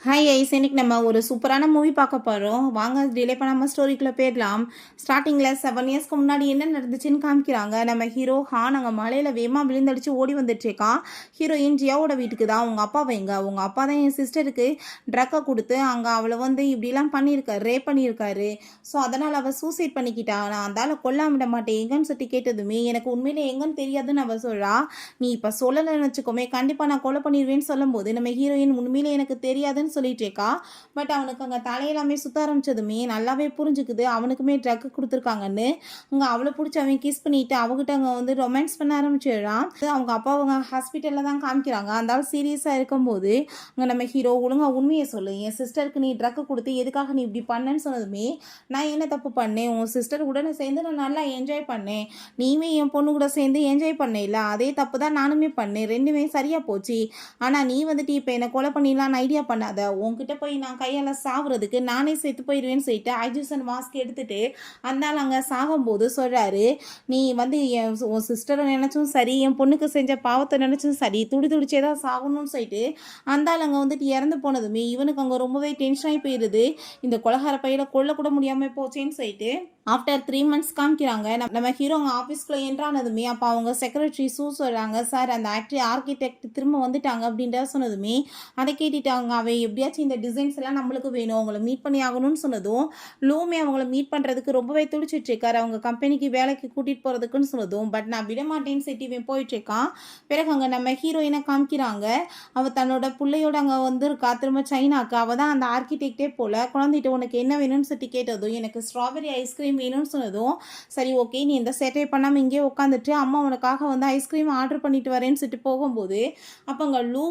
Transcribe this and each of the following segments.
Hi ice, இன்னைக்கு நம்ம ஒரு சூப்பரான மூவி பார்க்க போகிறோம். வாங்க டிலே பண்ணாமல் ஸ்டோரிக்குள்ளே போயிடலாம். ஸ்டார்டிங்கில் 7 இயர்ஸ்க்கு முன்னாடி என்ன நடந்துச்சுன்னு காமிக்கிறாங்க. நம்ம ஹீரோ ஹான் அங்கே மலையில் வேகமாக விழுந்தடிச்சு ஓடி வந்துட்டுருக்கான். ஹீரோயின் ஜியாவோட வீட்டுக்கு தான். உங்கள் அப்பா வைங்க, உங்கள் அப்பா தான் என் சிஸ்டருக்கு ட்ரக்கை கொடுத்து அங்கே அவளை இப்படிலாம் பண்ணியிருக்காரு, ரேப் பண்ணியிருக்காரு. ஸோ அதனால் அவள் சூசைட் பண்ணிக்கிட்டா. நான் அந்தால கொல்லாம விட மாட்டேன் எங்கன்னு சொல்லி கேட்டதுமே எனக்கு உண்மையிலே எங்கன்னு தெரியாதுன்னு அவள் சொல்கிறா. நீ இப்போ சொல்லலைன்னு வச்சுக்கோமே, கண்டிப்பாக நான் கொலை பண்ணிடுவேன்னு சொல்லும்போது நம்ம ஹீரோயின் உண்மையிலே எனக்கு தெரியாதுன்னு சொல்லிட்டு இருக்கா. பட் அவனுக்கு அங்கே தலையெல்லாமே சுத்த ஆரம்பிச்சதுமே நல்லாவே புரிஞ்சுக்குது அவனுக்குமே ட்ரக் கொடுத்துருக்காங்கன்னு. அங்கே அவளை பிடிச்சி அவன் கிஸ் பண்ணிட்டு அவகிட்ட அங்கே ரொமான்ஸ் பண்ண ஆரம்பிச்சிடுறான். அவங்க அப்பா அவங்க ஹாஸ்பிட்டலில் தான் காமிக்கிறாங்க. அந்த ஆள் சீரியஸாக இருக்கும்போது அங்கே நம்ம ஹீரோ ஒழுங்கா உண்மையை சொல்லு, என் சிஸ்டருக்கு நீ ட்ரக் கொடுத்து எதுக்காக நீ இப்படி பண்ணேன்னு சொன்னதுமே நான் என்ன தப்பு பண்ணேன், உன் சிஸ்டர் கூட சேர்ந்து நான் நல்லா என்ஜாய் பண்ணேன், நீயுமே என் பொண்ணு கூட சேர்ந்து என்ஜாய் பண்ணல, அதே தப்பு தான் நானுமே பண்ணேன், ரெண்டுமே சரியாக போச்சு. ஆனால் நீ இப்போ என்னை கொலை பண்ணிடலான்னு ஐடியா பண்ணாத, உன்கிட்ட போய் நான் கையால் சாவுறதுக்கு நானே செத்து போயிடுவேன்னு சொல்லிட்டு ஆக்சிஜன் மாஸ்க் எடுத்துட்டு அந்தால் அங்கே சாகும்போது சொல்கிறாரு, நீ உன் சிஸ்டரை நினச்சும் சரி, என் பொண்ணுக்கு செஞ்ச பாவத்தை நினச்சும் சரி, துடிச்சே தான் சாகணும்னு சொல்லிட்டு அந்தால் அங்கே இறந்து போனதுமே இவனுக்கு அங்கே ரொம்பவே டென்ஷன் ஆகி போயிடுது. இந்த கொலகார பையில கொல்லக்கூட முடியாமல் போச்சேன்னு சொல்லிட்டு ஆஃப்டர் 3 months காமிக்கிறாங்க. நம்ம ஹீரோ அவங்க ஆஃபீஸ்க்குள்ளே என்ட்ரானதுமே அப்போ அவங்க செக்ரட்டரி சொல்கிறாங்க, சார் அந்த ஆர்கிடெக்ட் திரும்ப வந்துட்டாங்க அப்படின்ற சொன்னதுமே அதை கேட்டுட்டாங்க. அவன் எப்படியாச்சும் இந்த டிசைன்ஸ் எல்லாம் நம்மளுக்கு வேணும், அவங்கள மீட் பண்ணி ஆகணும்னு சொன்னதும் லூமே அவங்கள மீட் பண்ணுறதுக்கு ரொம்பவே துடிச்சிட்டு இருக்காரு, அவங்க கம்பெனிக்கு வேலைக்கு கூட்டிகிட்டு போகிறதுக்குன்னு சொன்னதும். பட் நான் விட மாட்டேன்னு சொல்லிட்டு இவன் போயிட்டுருக்கான். பிறகு அங்கே நம்ம ஹீரோயினை காமிக்கிறாங்க. அவள் தன்னோட பிள்ளையோட அங்கே இருக்கா திரும்ப சைனாக்கு. அவள் தான் அந்த ஆர்கிடெக்டே போல். குழந்தைகிட்ட உனக்கு என்ன வேணும்னு சொல்லி கேட்டதும் எனக்கு ஸ்ட்ராபெரி ஐஸ்கிரீம் வேணும்னு சொன்னதும் சரி ஓகே நீ எந்த சேட்டை பண்ணாமல் இங்கே உட்காந்துட்டு அம்மா உனக்காக ஐஸ்கிரீம் ஆர்டர் பண்ணிட்டு வரேன்னு சொல்லிட்டு போகும்போது அப்போ அங்கே லூ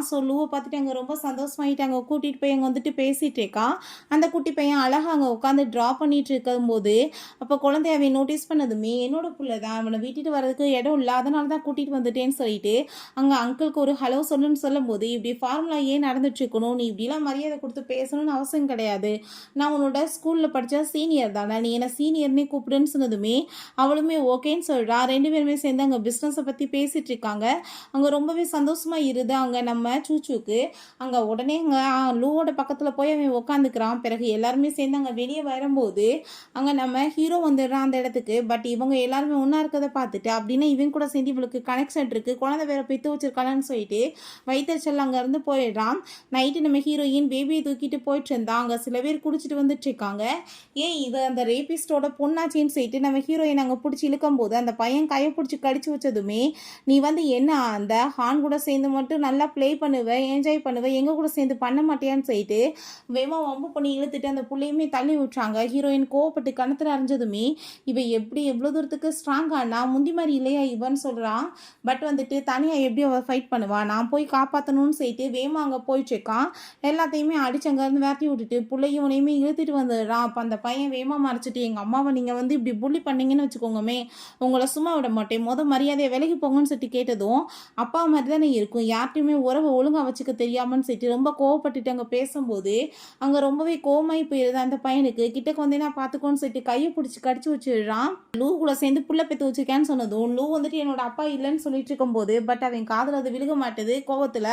ஸோ லூவை பார்த்துட்டு அங்கே ரொம்ப சந்தோஷமாயிட்டு அங்கே கூட்டிகிட்டு போய் அங்கே பேசிகிட்டு இருக்கான். அந்த குட்டி பையன் அழகாக அங்கே உட்காந்து ட்ரா பண்ணிட்டு இருக்கும்போது அப்போ குழந்தைய அவன் நோட்டீஸ் பண்ணதுமே என்னோட பிள்ளை தான், அவனை வீட்டுட்டு வர்றதுக்கு இடம் இல்லை, அதனால தான் கூட்டிகிட்டு வந்துட்டேன்னு சொல்லிட்டு அங்கே அங்கிளுக்கு ஒரு ஹலோ சொல்லுன்னு சொல்லும்போது இப்படி ஃபார்முலா ஏன் நடந்துட்டு இருக்கணும், நீ இப்படிலாம் மரியாதை கொடுத்து பேசணும்னு அவசியம் கிடையாது, நான் உன்னோட ஸ்கூலில் படித்த சீனியர் தானே, நீ என்ன சீனியர்னே கூப்பிடுன்னு சொன்னதுமே அவளுமே ஓகேன்னு சொல்கிறா. 2 பேருமே சேர்ந்து அங்கே பிஸ்னஸை பற்றி பேசிகிட்டு இருக்காங்க. அங்கே ரொம்பவே சந்தோஷமாக இருது அங்கே நம்ம சூச்சுக்கு. அங்கே உடனே அங்கே லூவோட பக்கத்தில் போய் அவன் உட்காந்துக்கிறான். பிறகு எல்லாருமே சேர்ந்து அங்கே வெளியே வரும்போது அங்கே நம்ம ஹீரோ வந்துடுறான் அந்த இடத்துக்கு. பட் இவங்க எல்லாருமே ஒன்றா இருக்கிறத பார்த்துட்டு அப்படின்னா இவன் கூட சேர்ந்து இவளுக்கு கனெக்ஷன் இருக்குது, குழந்தை வேற பெற்று வச்சிருக்காளான்னு சொல்லிட்டு வைத்தறிச்சல் அங்கேருந்து போயிடுறான். நைட்டு நம்ம ஹீரோயின் பேபியை தூக்கிட்டு போயிட்டு இருந்தான். அங்கே சில பேர் குடிச்சிட்டு வந்துட்டு இருக்காங்க. ஏன் இது அந்த ரேபிஸ்டோட பொண்ணாச்சின்னு சொல்லிட்டு நம்ம ஹீரோயின் அங்கே பிடிச்சி இழுக்கும் போது அந்த பையன் கையை பிடிச்சி கடிச்சு வச்சதுமே நீ என்ன அந்த ஹான் கூட சேர்ந்து மட்டும் நல்லா ப்ளே பண்ணுவேன், என்ஜாய் பண்ணுவேன், எங்கள் கூட சேர்ந்து பண்ண மாட்டேன்னு சொல்லிட்டு வேமா வம்பு பண்ணி இழுத்துட்டு அந்த பிள்ளையுமே தள்ளி விட்டுறாங்க. ஹீரோயின் கோவப்பட்டு கணத்தில் அரைஞ்சதுமே இவன் எப்படி எவ்வளோ தூரத்துக்கு ஸ்ட்ராங்கானா முந்தி மாதிரி இல்லையா இவன்னு சொல்கிறான். பட் தனியாக எப்படி அவள் ஃபைட் பண்ணுவான், நான் போய் காப்பாற்றணும்னு சொல்லிட்டு வேமா அங்கே போயிட்டுருக்கான். எல்லாத்தையுமே அடிச்சு அங்கேருந்து வேட்டி விட்டுட்டு பிள்ளையும் உனையுமே இழுத்துட்டு வந்துடுறான். அப்போ அந்த பையன் வேமா மறைச்சிட்டு எங்கள் அம்மாவை நீங்கள் இப்படி புள்ளி பண்ணீங்கன்னு வச்சுக்கோங்கமே, உங்களை சும்மா விட மாட்டேன், மரியாதையை விலகி போங்கன்னு சொல்லிட்டு கேட்டதும் அப்பா மாதிரி தானே இருக்கும், யார்ட்டையுமே உறவை ஒழுங்காக வச்சுக்க தெரியாமன்னு சொல்லிட்டு ரொம்ப கோவப்பட்டுட்டு அங்கே பேசும்போது அங்கே ரொம்பவே கோவமாகி போயிடுது அந்த பையனுக்கு. கிட்டக்கு வந்தேன்னா பார்த்துக்கோன்னு சொல்லிட்டு கையை பிடிச்சி கடிச்சு வச்சிடுறான். லூ கூட சேர்ந்து புள்ள பெற்று வச்சுருக்கேன்னு சொன்னதும் லூ என்னோட அப்பா இல்லைன்னு சொல்லிட்டு இருக்கும்போது பட் அவன் காதில் அது விழுக மாட்டுது. கோவத்தில்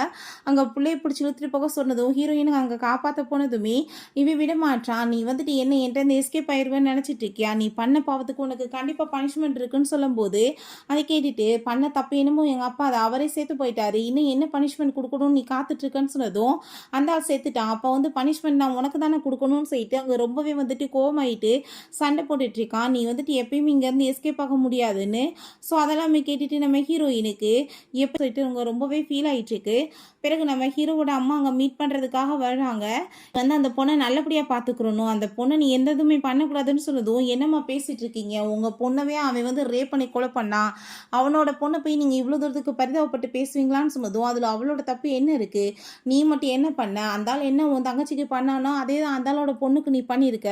அங்கே பிள்ளையை பிடிச்சி இழுத்துட்டு போக சொன்னதும் ஹீரோயினுக்கு அங்கே காப்பாற்ற போனதுமே இவன் விட மாட்டான். நீ என்ன என்கிட்ட எஸ்கேப் ஆயிடுவேன்னு நினச்சிட்டு இருக்கியா, நீ பண்ண பாவத்துக்கு உனக்கு கண்டிப்பாக பனிஷ்மெண்ட் இருக்குன்னு சொல்லும்போது அதை கேட்டுட்டு பண்ண தப்பு என்னமோ எங்கள் அப்பா அதை அவரே சேர்த்து போயிட்டாரு, இன்னும் என்ன பனிஷ்மெண்ட் கொடுக்கணும்னு நீ காத்துட்ருக்கன்னு சொன்னதும் அந்த ஆள் சேர்த்துட்டான். அப்போ பனிஷ்மெண்ட் நான் உனக்கு தானே கொடுக்கணும்னு சொல்லிட்டு அங்கே ரொம்பவே கோவமாயிட்டு சண்டை போட்டுட்ருக்கான். நீ எப்பயுமே இங்கேருந்து எஸ்கேப் ஆக முடியாதுன்னு. ஸோ அதெல்லாமே கேட்டுட்டு நம்ம ஹீரோயினுக்கு எப்போ சொல்லிட்டு அவங்க ரொம்பவே ஃபீல் ஆகிட்டுருக்கு. பிறகு நம்ம ஹீரோவோட அம்மா அங்கே மீட் பண்ணுறதுக்காக வர்றாங்க. அந்த பொண்ணை நல்லபடியாக பார்த்துக்கிறணும், அந்த பொண்ணை நீ எந்த இதுவுமே பண்ணக்கூடாதுன்னு சொன்னதும் என்னம்மா பேசிகிட்டு இருக்கீங்க, உங்கள் பொண்ணவே அவன் ரேப் பண்ணி கொலை பண்ணான், அவனோட பொண்ணை போய் நீங்கள் இவ்வளோ தூரத்துக்கு பரிதாபப்பட்டு பேசுவீங்களான்னு சொன்னதும் அதில் அவளோட தப்பு என்ன இருக்குது, நீ மட்டும் என்ன பண்ண, அந்தாலும் என்ன உன் தங்கச்சிக்கு பண்ணானோ அதே தான் அந்தாலோட பொண்ணுக்கு நீ பண்ணியிருக்க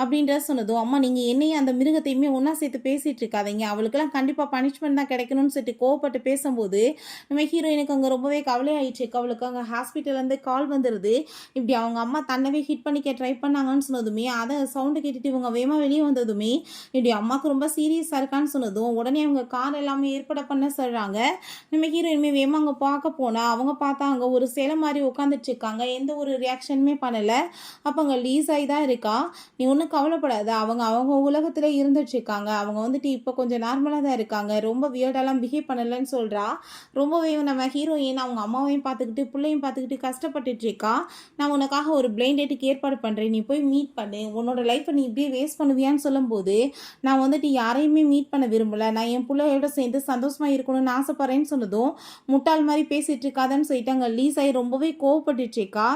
அப்படின்ற சொன்னதும் அம்மா நீங்கள் என்னையும் அந்த மிருகத்தையுமே ஒன்றா சேர்த்து பேசிகிட்டு இருக்காதீங்க, அவளுக்கெல்லாம் கண்டிப்பாக பனிஷ்மெண்ட் தான் கிடைக்கணும்னு சொல்லிட்டு கோவப்பட்டு பேசும்போது நம்ம ஹீரோயினுக்கு அங்கே ரொம்பவே கவலையாயிடுச்சு. அவளுக்கு அங்கே ஹாஸ்பிட்டல்லேருந்து கால் வந்துடுது. இப்படி அவங்க அம்மா தன்னவே ஹிட் பண்ணிக்க ட்ரை பண்ணாங்கன்னு சொன்னதுமே அதை சவுண்டு கேட்டுட்டு இவங்க வேகமாக வெளியே வந்ததுமே இப்படி அம்மாவுக்கு ரொம்ப சீரியஸாக இருக்கான்னு சொன்னதும் உடனே அவங்க கார் எல்லாமே ஏற்பாடு பண்ண சொல்கிறாங்க. நம்ம ஹீரோயினுமே வேகமாக அங்கே பார்க்க போனால் அவங்க பார்த்தா அங்கே ஒரு சிலை மாதிரி உட்காந்துட்டு இருக்காங்க. எந்த ஒரு ரியாக்ஷனுமே பண்ணலை. அப்போ அங்கே லீஸாகி தான் இருக்கா. நீ ஒன்றும் கவலைப்படாத, அவங்க அவங்க உலகத்தில் இருந்துட்டு இருக்காங்க. அவங்க வந்துட்டு இப்போ கொஞ்சம் நார்மலாக தான் இருக்காங்க, ரொம்ப வியர்டாலாம் பிஹேவ் பண்ணலைன்னு சொல்கிறா. ரொம்பவே நம்ம ஹீரோயின் அவங்க அம்மாவையும் பார்த்துக்கிட்டு பிள்ளையும் பார்த்துக்கிட்டு கஷ்டப்பட்டுட்டு இருக்கா. நான் உனக்காக ஒரு பிளைண்ட் டேட்டுக்கு ஏற்பாடு பண்ணுறேன், நீ போய் மீட் பண்ணு, உன்னோட லைஃப்பை நீ இப்படியே வேஸ்ட் பண்ணுவியான்னு சொல்லும்போது நான் வந்துட்டு யாரையுமே மீட் பண்ண விரும்பலை, நான் என் பிள்ளையோட சேர்ந்து சந்தோஷமாக இருக்கணும்னு ஆசைப்பட்றேன்னு சொன்னதும் முட்டாள் மாதிரி பேசிகிட்டு இருக்காதான்னு சொல்லிட்டு அங்கே லீஸாகி ரொம்பவே கோவப்பட்டுட்டு இருக்கா.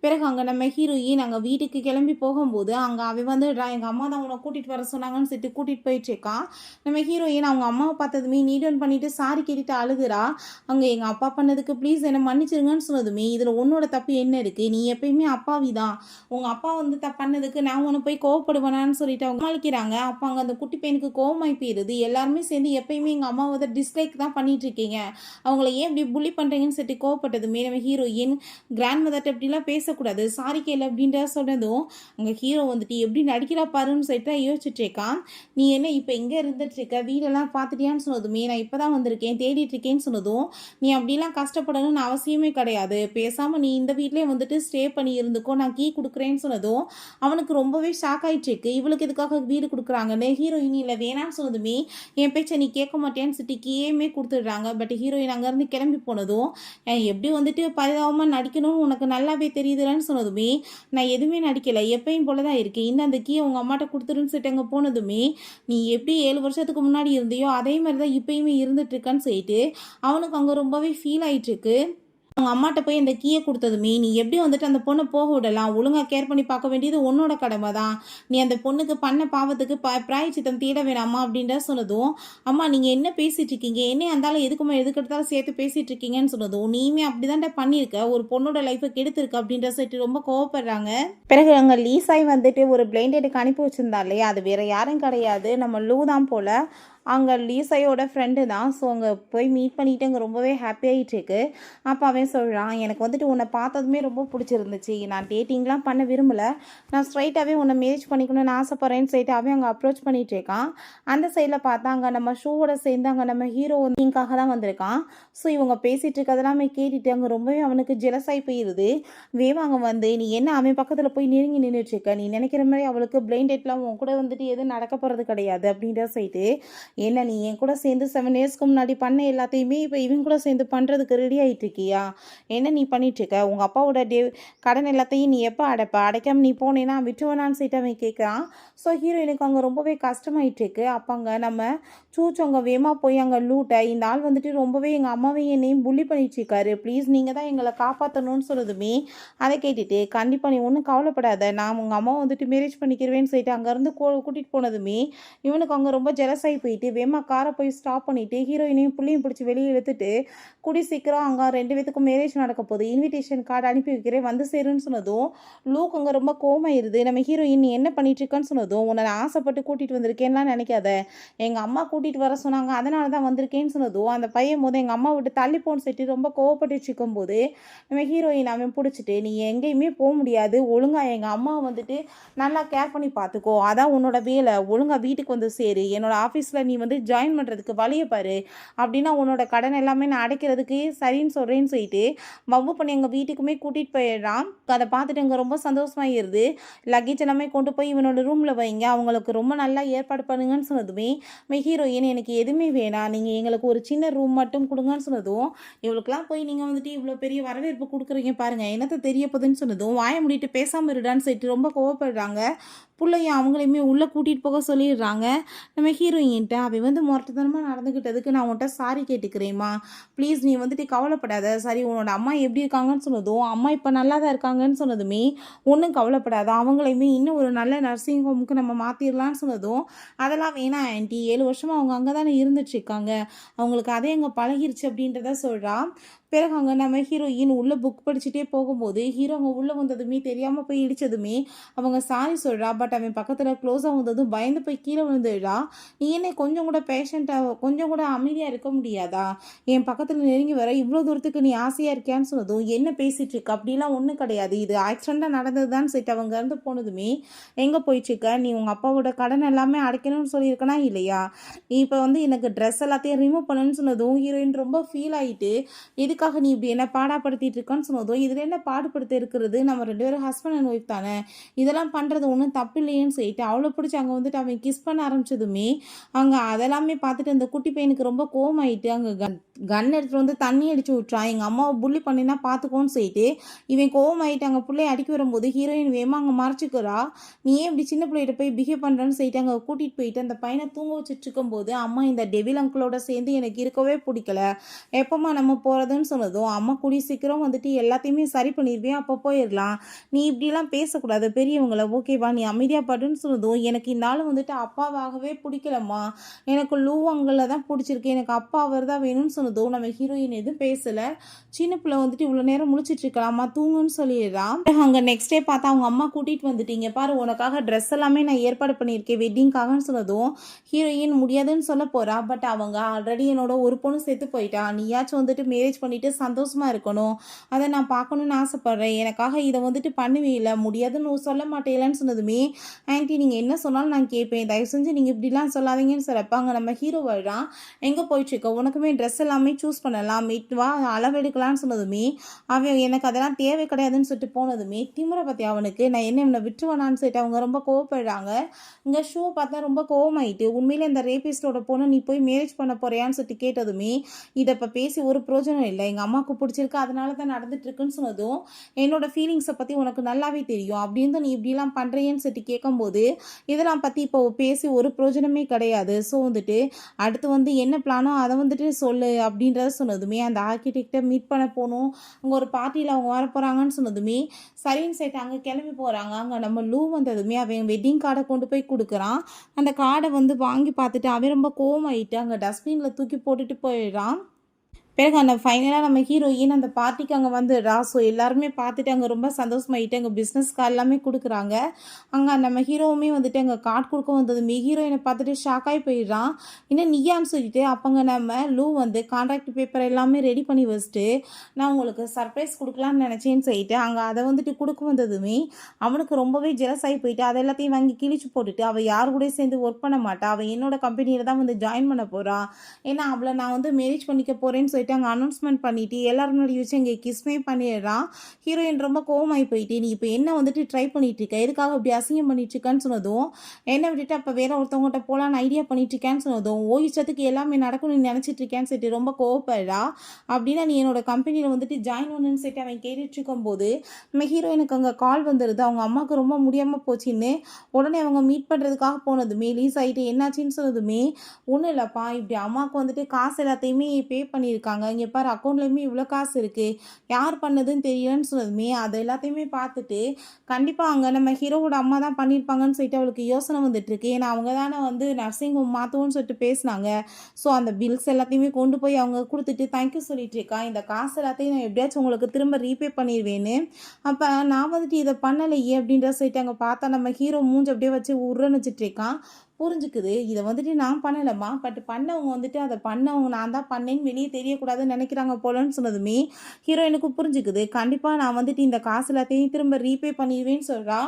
பிறகு அங்கே நம்ம ஹீரோயின் அங்கே வீட்டுக்கு கிளம்பி போகும்போது அங்கே அவன் வந்துடுறா. எங்கள் அம்மா தான் உன்னை கூட்டிகிட்டு வர சொன்னாங்கன்னு சொல்லிட்டு கூட்டிகிட்டு போயிட்டுருக்கான். நம்ம ஹீரோயின் அவங்க அம்மாவை பார்த்ததுமே நீட் டவுன் பண்ணிவிட்டு சாரி கேட்டுட்டு அழுகுறா. அங்கே எங்கள் அப்பா பண்ணதுக்கு ப்ளீஸ் என்னை மன்னிச்சிருங்கன்னு சொன்னதுமே இதில் உன்னோட தப்பு என்ன இருக்குது, நீ எப்பயுமே அப்பாவி தான், உங்கள் அப்பா வந்து பண்ணதுக்கு நான் உன்னை போய் கோவப்படுவேனான்னு சொல்லிட்டு அவங்க சமாளிக்கிறாங்க. அப்போ அங்கே அந்த குட்டி பையனுக்கு கோவமாய் போயிடுது. எல்லாருமே சேர்ந்து எப்பயுமே எங்கள் அம்மாவை வந்து டிஸ்லைக் தான் பண்ணிட்டு இருக்கீங்க, அவங்கள ஏன் இப்படி புள்ளி பண்ணுறீங்கன்னு சொல்லிட்டு கோவப்பட்டதுமே நம்ம ஹீரோயின் கிராண்ட் மதர்கிட்ட இப்படிலாம் பேசக்கூடாது, சாரி கேளு அப்படின்ற சொன்னதும் அங்கே ஹீரோ வந்துட்டு எப்படி நடிக்கிறா பாருன்னு சொல்லிட்டு யோசிச்சுட்டு இருக்கான். நீ என்ன இப்போ எங்கே இருந்துட்டு இருக்க, வீடெல்லாம் பார்த்துட்டியான்னு சொன்னதுமே நான் இப்போ தான் வந்திருக்கேன், தேடிட்டு இருக்கேன்னு சொன்னதும் நீ அப்படிலாம் கஷ்டப்படணும்னு அவசியமே கிடையாது, பேசாமல் நீ இந்த வீட்டிலே வந்துட்டு ஸ்டே பண்ணி இருந்துக்கோ, நான் கீ கொடுக்குறேன்னு சொன்னதும் அவனுக்கு ரொம்பவே ஷாக் ஆயிட்டு இருக்கு. இவளுக்கு எதுக்காக வீடு கொடுக்குறாங்கன்னு. ஹீரோயின் இல்லை வேணான்னு சொன்னதுமே என் பேச்சை நீ கேட்க மாட்டேன்னு சொல்லிட்டு கீயேமே கொடுத்துடுறாங்க. பட் ஹீரோயின் அங்கேருந்து கிளம்பி போனதும் எப்படி வந்துட்டு பரிதாபமாக நடிக்கணும்னு உனக்கு நல்லாவே தெரியுதுலன்னு சொன்னதுமே நான் எதுவுமே நடிக்கலை, எப்பயும் போல தான் இருக்கேன், இன்னும் அந்த கீயை உங்கள் அம்மாட்ட கொடுத்துருன்னு சொல்லிட்டு அங்கே போனதுமே நீ எப்படி 7 வருஷத்துக்கு முன்னாடி இருந்தியோ அதே மாதிரி தான் இப்பயுமே இருந்துட்டு இருக்கான்னு சொல்லிட்டு அவனுக்கு அங்கே ரொம்பவே ஃபீல் ஆயிட்டு இருக்கு. அவங்க அம்மாட்ட போய் இந்த கீயை கொடுத்ததுமே நீ எப்படி வந்துட்டு அந்த பொண்ணை போக விடலாம், ஒழுங்காக கேர் பண்ணி பார்க்க வேண்டியது உன்னோட கடமை தான், நீ அந்த பொண்ணுக்கு பண்ண பாவத்துக்கு பிராயச்சித்தம் தேட வேணாமா அப்படின்ற சொன்னதும் அம்மா நீங்கள் என்ன பேசிகிட்டு இருக்கீங்க, என்ன இருந்தாலும் எதுக்கு எடுத்தாலும் சேர்த்து பேசிகிட்டு இருக்கீங்கன்னு சொன்னதும் நீயுமே அப்படி தான்டா பண்ணியிருக்க, ஒரு பொண்ணோட லைஃப்பை கெடுத்திருக்க அப்படின்ற சொல்லிட்டு ரொம்ப கோவப்படுறாங்க. பிறகு அங்கே லீஸாய் வந்துட்டு ஒரு பிளைண்ட் டேட்டுக்கு அனுப்பி வச்சிருந்தா இல்லையா, அது வேற யாரும் கிடையாது, நம்ம லூ தான் போல். அங்கே லீஸையோட ஃப்ரெண்டு தான். ஸோ அங்கே போய் மீட் பண்ணிவிட்டு அங்கே ரொம்பவே ஹாப்பியாகிட்டு இருக்கு. அப்போ அவன் சொல்கிறான் எனக்கு வந்துட்டு உன்னை பார்த்ததுமே ரொம்ப பிடிச்சிருந்துச்சு, நான் டேட்டிங்லாம் பண்ண விரும்பலை, நான் ஸ்ட்ரைட்டாகவே உன்னை மேரேஜ் பண்ணிக்கணும்னு ஆசைப்பட்றேன்னு சொல்லிட்டு அவன் அங்கே அப்ரோச் பண்ணிகிட்டு இருக்கான். அந்த சைடில் பார்த்தா அங்கே நம்ம ஷூவோட சேர்ந்து அங்கே நம்ம ஹீரோ நீங்காக தான் வந்திருக்கான். ஸோ இவங்க பேசிகிட்டு இருக்கதெல்லாமே கேட்டுட்டு அங்கே ரொம்பவே அவனுக்கு ஜெலஸாகி போயிடுது. வேவாங்க வந்து நீ என்ன அவன் பக்கத்தில் போய் நெருங்கி நின்றுட்டுருக்க, நீ நினைக்கிற மாதிரி அவளுக்கு பிளைண்ட் டேட்லாம் உன் கூட வந்துட்டு எதுவும் நடக்க போகிறது கிடையாது அப்படின்ற சொல்லிட்டு என்ன நீ என் கூட சேர்ந்து 7 இயர்ஸ்க்கு முன்னாடி பண்ண எல்லாத்தையுமே இப்போ இவங்க கூட சேர்ந்து பண்ணுறதுக்கு ரெடி ஆகிட்டு இருக்கியா, என்ன நீ பண்ணிகிட்ருக்க, உங்கள் அப்பாவோட கடன் எல்லாத்தையும் நீ எப்போ அடைக்காமல் நீ போனேன்னா விட்டுவனான்னு சொல்லிட்டு அவன் கேட்குறான். ஸோ ஹீரோயினுக்கு அங்கே ரொம்பவே கஷ்டமாயிட்டு இருக்கு. அப்போ அங்கே நம்ம சூச்சவங்க வேகமாக போய் அங்கே லூட்டை இந்த ஆள் வந்துட்டு ரொம்பவே எங்கள் அம்மாவை என்னையும் புள்ளி பண்ணிட்டுருக்காரு, ப்ளீஸ் நீங்கள் தான் எங்களை காப்பாற்றணும்னு சொன்னதுமே அதை கேட்டுட்டு கண்டிப்பாக நீ ஒன்றும் கவலைப்படாத, நான் உங்கள் அம்மாவை வந்துட்டு மேரேஜ் பண்ணிக்கிறவேன்னு சொல்லிட்டு அங்கேருந்து கூட்டிகிட்டு போனதுமே இவனுக்கு அங்கே ரொம்ப ஜெலஸாகி போயிட்டு வேகமாக காரை போய் ஸ்டாப் பண்ணிவிட்டு ஹீரோயினையும் புள்ளையும் பிடிச்சி வெளியே எடுத்துட்டு கூடி சீக்கிரம் அங்கே 2 பேத்துக்கும் மேரேஜ் நடக்க போகுது, இன்விடேஷன் கார்டு அனுப்பி வைக்கிறேன் வந்து சேருன்னு சொன்னதும் லூக் அங்கே ரொம்ப கோமாயிருது. நம்ம ஹீரோயின் நீ என்ன பண்ணிட்டு இருக்கன்னு சொன்னதும் உன்னை நான் ஆசைப்பட்டு கூட்டிகிட்டு வந்திருக்கேன்லாம் நினைக்காத, எங்கள் அம்மா கூட்டிகிட்டு வர சொன்னாங்க அதனால தான் வந்திருக்கேன்னு சொன்னதும் அந்த பையன் போது எங்கள் அம்மா விட்டு தள்ளிப்போன்னு சொல்லிட்டு ரொம்ப கோவப்பட்டு இருக்கும்போது நம்ம ஹீரோயின் அவன் பிடிச்சிட்டு நீ எங்கேயுமே போக முடியாது, ஒழுங்காக எங்கள் அம்மா வந்துட்டு நல்லா கேர் பண்ணி பார்த்துக்கோ, அதான் உன்னோட வேலை, ஒழுங்காக வீட்டுக்கு வந்து சேரு, என்னோட ஆஃபீஸில் நீ வந்து ஜாயின் பண்ணுறதுக்கு வழியை பாரு, அப்படின்னா உன்னோட கடன் எல்லாமே நான் அடைக்கிறதுக்கு சரின்னு சொல்கிறேன்னு சொல்லிட்டு வவ்வு பண்ணி எங்கள் வீட்டுக்குமே கூட்டிகிட்டு போயிடுறான். அதை பார்த்துட்டு அங்கே ரொம்ப சந்தோஷமாகிடுது. லக்கேஜ் எல்லாமே கொண்டு போய் இவனோட ரூமில் வைங்க, அவங்களுக்கு ரொம்ப நல்லா ஏற்பாடு பண்ணுங்கன்னு சொன்னதுமே ஹீரோயின் எனக்கு எதுவுமே வேணாம், நீங்கள் எங்களுக்கு ஒரு சின்ன ரூம் மட்டும் கொடுங்கன்னு சொன்னதும் இவளுக்குலாம் போய் நீங்கள் வந்துட்டு இவ்வளோ பெரிய வரவேற்பு கொடுக்குறீங்க பாருங்கள் என்னத்தை தெரிய போகுதுன்னு சொன்னதும் வாய முடிட்டு பேசாமல் இருடான்னு சொல்லிட்டு ரொம்ப கோவப்படுறாங்க. பிள்ளையும் அவங்களையுமே உள்ளே கூட்டிகிட்டு போக சொல்லிடுறாங்க. நம்ம ஹீரோயின்ட்ட அவன் வந்து முரட்டுத்தனமாக நடந்துக்கிட்டதுக்கு நான் உன்கிட்ட சாரி கேட்டுக்கிறேம்மா, ப்ளீஸ் நீ வந்துட்டு கவலைப்படாத, சரி உன்னோட அம்மா எப்படி இருக்காங்கன்னு சொன்னதும் அம்மா இப்போ நல்லா தான் இருக்காங்கன்னு சொன்னதுமே ஒன்றும் கவலைப்படாத, அவங்களையுமே இன்னும் ஒரு நல்ல நர்சிங் ஹோமுக்கு நம்ம மாற்றிடலான்னு சொன்னதும் அதெல்லாம் வேணாம் ஆன்ட்டி, 7 வருஷமாக அவங்க அங்கே தானே இருந்துட்டுருக்காங்க, அவங்களுக்கு அதே அங்கே பழகிருச்சு அப்படின்றத சொல்கிறா. பிறகு அங்கே நம்ம ஹீரோயின் உள்ளே புக் படிச்சுட்டே போகும்போது ஹீரோ அங்கே உள்ளே வந்ததுமே தெரியாமல் போய் இடிச்சதுமே அவங்க சாரி சொல்கிறா. பட் அவன் பக்கத்தில் க்ளோஸாக வந்ததும் பயந்து போய் கீழே விழுந்துடுறா. நீ என்ன கொஞ்சம் கூட பேஷண்ட்டாக கொஞ்சம் கூட அமைதியாக இருக்க முடியாதா? என் பக்கத்தில் நெருங்கி வர இவ்வளோ தூரத்துக்கு நீ ஆசையாக இருக்கியான்னு சொன்னதும் என்ன பேசிகிட்டு இருக்க, அப்படிலாம் ஒன்றும் கிடையாது, இது ஆக்சிடெண்ட்டாக நடந்தது தான் சொல்லிட்டு அவங்க இருந்து போனதுமே எங்கே போயிட்டுருக்க, நீ உங்கள் அப்பாவோட கடன் எல்லாமே அடைக்கணும்னு சொல்லியிருக்கனா இல்லையா, நீ இப்போ வந்து எனக்கு ட்ரெஸ் எல்லாத்தையும் ரிமூவ் பண்ணணும்னு சொன்னதும் ஹீரோயின் ரொம்ப ஃபீல் ஆகிட்டு எதுக்காக நீ இப்படி என்ன பாடாப்படுத்திட்டு இருக்கான்னு சொன்னதும் இதில் என்ன பாடுபடுத்த இருக்கிறது, நம்ம 2 பேரும் ஹஸ்பண்ட் அண்ட் ஒய்ஃப் தானே, இதெல்லாம் பண்ணுறது ஒன்றும் தப்பு இல்லையேன்னு சொல்லிட்டு அவ்வளோ பிடிச்சி அங்கே வந்துட்டு அவன் கிஸ் பண்ண ஆரம்பிச்சதுமே அங்கே அதெல்லாமே பார்த்துட்டு அந்த குட்டி பையனுக்கு ரொம்ப கோவமாயிட்டு அங்கே கன் எடுத்துகிட்டு வந்து தண்ணி அடிச்சு விட்றான். எங்கள் அம்மாவை புள்ளி பண்ணினா பார்த்துக்கோன்னு சொல்லிட்டு இவன் கோவமாயிட்டு அங்கே பிள்ளைய அடிக்க வரும்போது ஹீரோயின் வேமா அங்கே மறைச்சிக்கிறா. நீ ஏன் இப்படி சின்ன பிள்ளைகிட்ட போய் பிஹேவ் பண்ணுறேன்னு சொல்லிட்டு அங்கே கூட்டிகிட்டு போயிட்டு அந்த பையனை தூங்க வச்சுட்டு இருக்கும்போது அம்மா இந்த டெவில் அங்கிளோட சேர்ந்து எனக்கு இருக்கவே பிடிக்கல, எப்போம்மா நம்ம போகிறதுன்னு சொன்னதும் அம்மா கூடிய சீக்கிரம் வந்துட்டு எல்லாத்தையுமே சரி பண்ணிடுவேன், அப்போ போயிடலாம், நீ இப்படிலாம் பேசக்கூடாது பெரியவங்கள, ஓகேவா, நீ அமைதியாக படுன்னு சொன்னதும் எனக்கு இந்நாளும் வந்துட்டு அப்பாவாகவே பிடிக்கலம்மா, எனக்கு லூ அங்கிளில் தான் பிடிச்சிருக்கு, எனக்கு அப்பா அவர் தான் வேணும்னு சொன்னதும் நம்ம ஹீரோயின் எதுவும் பேசலை. சின்ன பிள்ளை வந்துட்டு இவ்வளோ நேரம் முழிச்சிட்டு இருக்கலாமா, தூங்குன்னு சொல்லிடுறான். அங்கே நெக்ஸ்ட் டே பார்த்தா அவங்க அம்மா கூட்டிகிட்டு வந்துட்டீங்க பாரு, உனக்காக ட்ரெஸ் எல்லாமே நான் ஏற்பாடு பண்ணியிருக்கேன் வெட்டிங்காகன்னு சொன்னதும் ஹீரோயின் முடியாதுன்னு சொல்ல போகிறா. பட் அவங்க ஆல்ரெடி என்னோட ஒரு பொண்ணு செத்து போயிட்டா, நீயாச்சும் வந்துட்டு மேரேஜ் பண்ணிட்டு சந்தோஷமா இருக்கணும், அதை நான் பார்க்கணுன்னு ஆசைப்பட்றேன், எனக்காக இதை வந்துட்டு பண்ணுவீங்கள, முடியாதுன்னு சொல்ல மாட்டேலன்னு சொன்னதுமே ஆன்ட்டி நீங்கள் என்ன சொன்னாலும் நான் கேட்பேன், தயவு செஞ்சு நீங்கள் இப்படிலாம் சொல்லாதீங்கன்னு சொல்கிறப்ப அங்கே நம்ம ஹீரோ வர்றான். எங்கே போயிட்டுருக்க, உனக்குமே ட்ரெஸ் எல்லாமே சூஸ் பண்ணலாம், வா அளவெடுக்கலான்னு சொன்னதுமே அவன் எனக்கு அதெல்லாம் தேவை கிடையாதுன்னு சொல்லிட்டு போனதுமே திமுறை பற்றி அவனுக்கு நான் என்ன இவனை விட்டுருவானான்னு சொல்லிட்டு அவங்க ரொம்ப கோவப்படுறாங்க. இங்கே ஷோ பார்த்தா ரொம்ப கோவமாயிட்டு உண்மையிலே இந்த ரேபிஸ்டோட பொண்ணு நீ போய் மேரேஜ் பண்ண போறியான்னு சொல்லிட்டு கேட்டதுமே இதை இப்போ பேசி ஒரு பிரயோஜனம் இல்லை, எங்கள் அம்மாவுக்கு பிடிச்சிருக்கு அதனால தான் நடந்துட்டுருக்குன்னு சொன்னதும் என்னோட ஃபீலிங்ஸை பற்றி உனக்கு நல்லாவே தெரியும், அப்படின்னு நீ இப்படிலாம் பண்ணுறேன்னு சொல்லிட்டு கேட்கும்போது இதெல்லாம் பற்றி இப்போ பேசி ஒரு பிரயோஜனமே கிடையாது, ஸோ வந்துட்டு அடுத்து வந்து என்ன பிளானோ அதை வந்துட்டு சொல்லு அப்படின்றத சொன்னதுமே அந்த ஆர்கிடெக்டை மீட் பண்ண போகணும், அங்கே ஒரு பார்ட்டியில் அவங்க வர போகிறாங்கன்னு சொன்னதுமே சரின்னு சொல்லிட்டு அங்கே கிளம்பி போகிறாங்க. அங்கே நம்ம லூ வந்ததுமே அவன் வெட்டிங் கார்டை கொண்டு போய் கொடுக்குறான். அந்த கார்டை வந்து வாங்கி பார்த்துட்டு அவன் ரொம்ப கோவமாயிட்டு அங்கே டஸ்ட்பினில் தூக்கி போட்டுட்டு போயிடுறான். பிறகு அந்த ஃபைனலாக நம்ம ஹீரோயின் அந்த பார்ட்டிக்கு அங்கே வந்துடுறா. ஸோ எல்லாருமே பார்த்துட்டு அங்கே ரொம்ப சந்தோஷமாயிட்டு அங்கே பிஸ்னஸ் கார்டு எல்லாமே கொடுக்குறாங்க. அங்கே நம்ம ஹீரோவுமே வந்துட்டு அங்கே கார்டு கொடுக்க வந்ததுமே ஹீரோயினை பார்த்துட்டு ஷாக்காகி போயிடுறான். இன்னும் நீயான்னு சொல்லிட்டு அப்போங்க நம்ம லூ வந்து கான்ட்ராக்ட் பேப்பர் எல்லாமே ரெடி பண்ணி வச்சுட்டு நான் உங்களுக்கு சர்ப்ரைஸ் கொடுக்கலான்னு நினச்சேன்னு சொல்லிட்டு அங்கே அதை வந்துட்டு கொடுக்க வந்ததுமே அவனுக்கு ரொம்பவே ஜெலஸ் ஆகி போயிட்டு அதை எல்லாத்தையும் வாங்கி கிழிச்சு போட்டுட்டு அவள் யார் கூட சேர்ந்து ஒர்க் பண்ண மாட்டா, அவள் என்னோட கம்பெனியில் தான் வந்து ஜாயின் பண்ண போகிறா, ஏன்னா அவளை நான் வந்து மேரேஜ் பண்ணிக்க போகிறேன்னு சொல்லிட்டு அங்கே அனௌன்ஸ்மெண்ட் பண்ணிட்டு எல்லாரும் முன்னாடி வச்சு இங்கே கிஸ்மே பண்ணிடுறான். ஹீரோயின் ரொம்ப கோவமாகி போயிட்டு நீ இப்போ என்ன வந்துட்டு ட்ரை பண்ணிட்டு இருக்க, எதுக்காக இப்படி அசிங்கம் பண்ணிட்டு இருக்கேன்னு சொன்னதும் என்னை விட்டுட்டு அப்போ வேற ஒருத்தவங்ககிட்ட போகலான்னு ஐடியா பண்ணிட்டு இருக்கேன்னு சொன்னதும் இஷ்டத்துக்கு எல்லாமே நடக்கணும்னு நினச்சிட்டு இருக்கேன்னு சொல்லிட்டு ரொம்ப கோவப்படுறா. அப்படின்னா நீ என்னோட கம்பெனியில் வந்துட்டு ஜாயின் பண்ணுன்னு சொல்லிட்டு அவன் கேட்டுட்டு இருக்கும்போது நம்ம ஹீரோயினுக்கு அங்கே கால் வந்துடுது, அவங்க அம்மாவுக்கு ரொம்ப முடியாமல் போச்சுன்னு உடனே அவங்க மீட் பண்ணுறதுக்காக போனதுமே லீஸ் ஆகிட்டு என்னாச்சுன்னு சொன்னதுமே ஒன்றும் இல்லைப்பா, இப்படி அம்மாவுக்கு வந்துட்டு காசு எல்லாத்தையுமே பே பண்ணியிருக்காங்க, இங்கே பாரு அக்கௌண்ட்லேயுமே இவ்வளோ காசு இருக்குது, யார் பண்ணதுன்னு தெரியலன்னு சொன்னதுமே அது எல்லாத்தையுமே பார்த்துட்டு கண்டிப்பாக அங்கே நம்ம ஹீரோவோட அம்மா தான் பண்ணியிருப்பாங்கன்னு சொல்லிட்டு அவளுக்கு யோசனை வந்துட்டுருக்கு. ஏன்னா அவங்க தானே வந்து நர்சிங் ஹோம் மாற்றுவோன்னு சொல்லிட்டு பேசினாங்க. ஸோ அந்த பில்ஸ் எல்லாத்தையுமே கொண்டு போய் அவங்க கொடுத்துட்டு தேங்க்யூ சொல்லிட்டு இருக்கா, இந்த காசு எல்லாத்தையும் நான் எப்படியாச்சும் உங்களுக்கு திரும்ப ரீபே பண்ணிடுவேன்னு. அப்போ நான் வந்துட்டு இதை பண்ணலையே அப்படின்ற சொல்லிட்டு அங்கே பார்த்தா நம்ம ஹீரோ மூஞ்சி அப்படியே வச்சு உருன்னு வச்சுட்டு இருக்கான். புரிஞ்சுக்குது இதை வந்துட்டு நான் பண்ணலம்மா, பட் பண்ணவங்க வந்துட்டு அதை பண்ணவங்க நான் தான் பண்ணேன்னு வெளியே தெரியக்கூடாதுன்னு நினைக்கிறாங்க போலன்னு சொன்னதுமே ஹீரோயினுக்கு புரிஞ்சுக்குது. கண்டிப்பாக நான் வந்துட்டு இந்த காசு எல்லாத்தையும் திரும்ப ரீபே பண்ணிடுவேன்னு சொல்கிறா.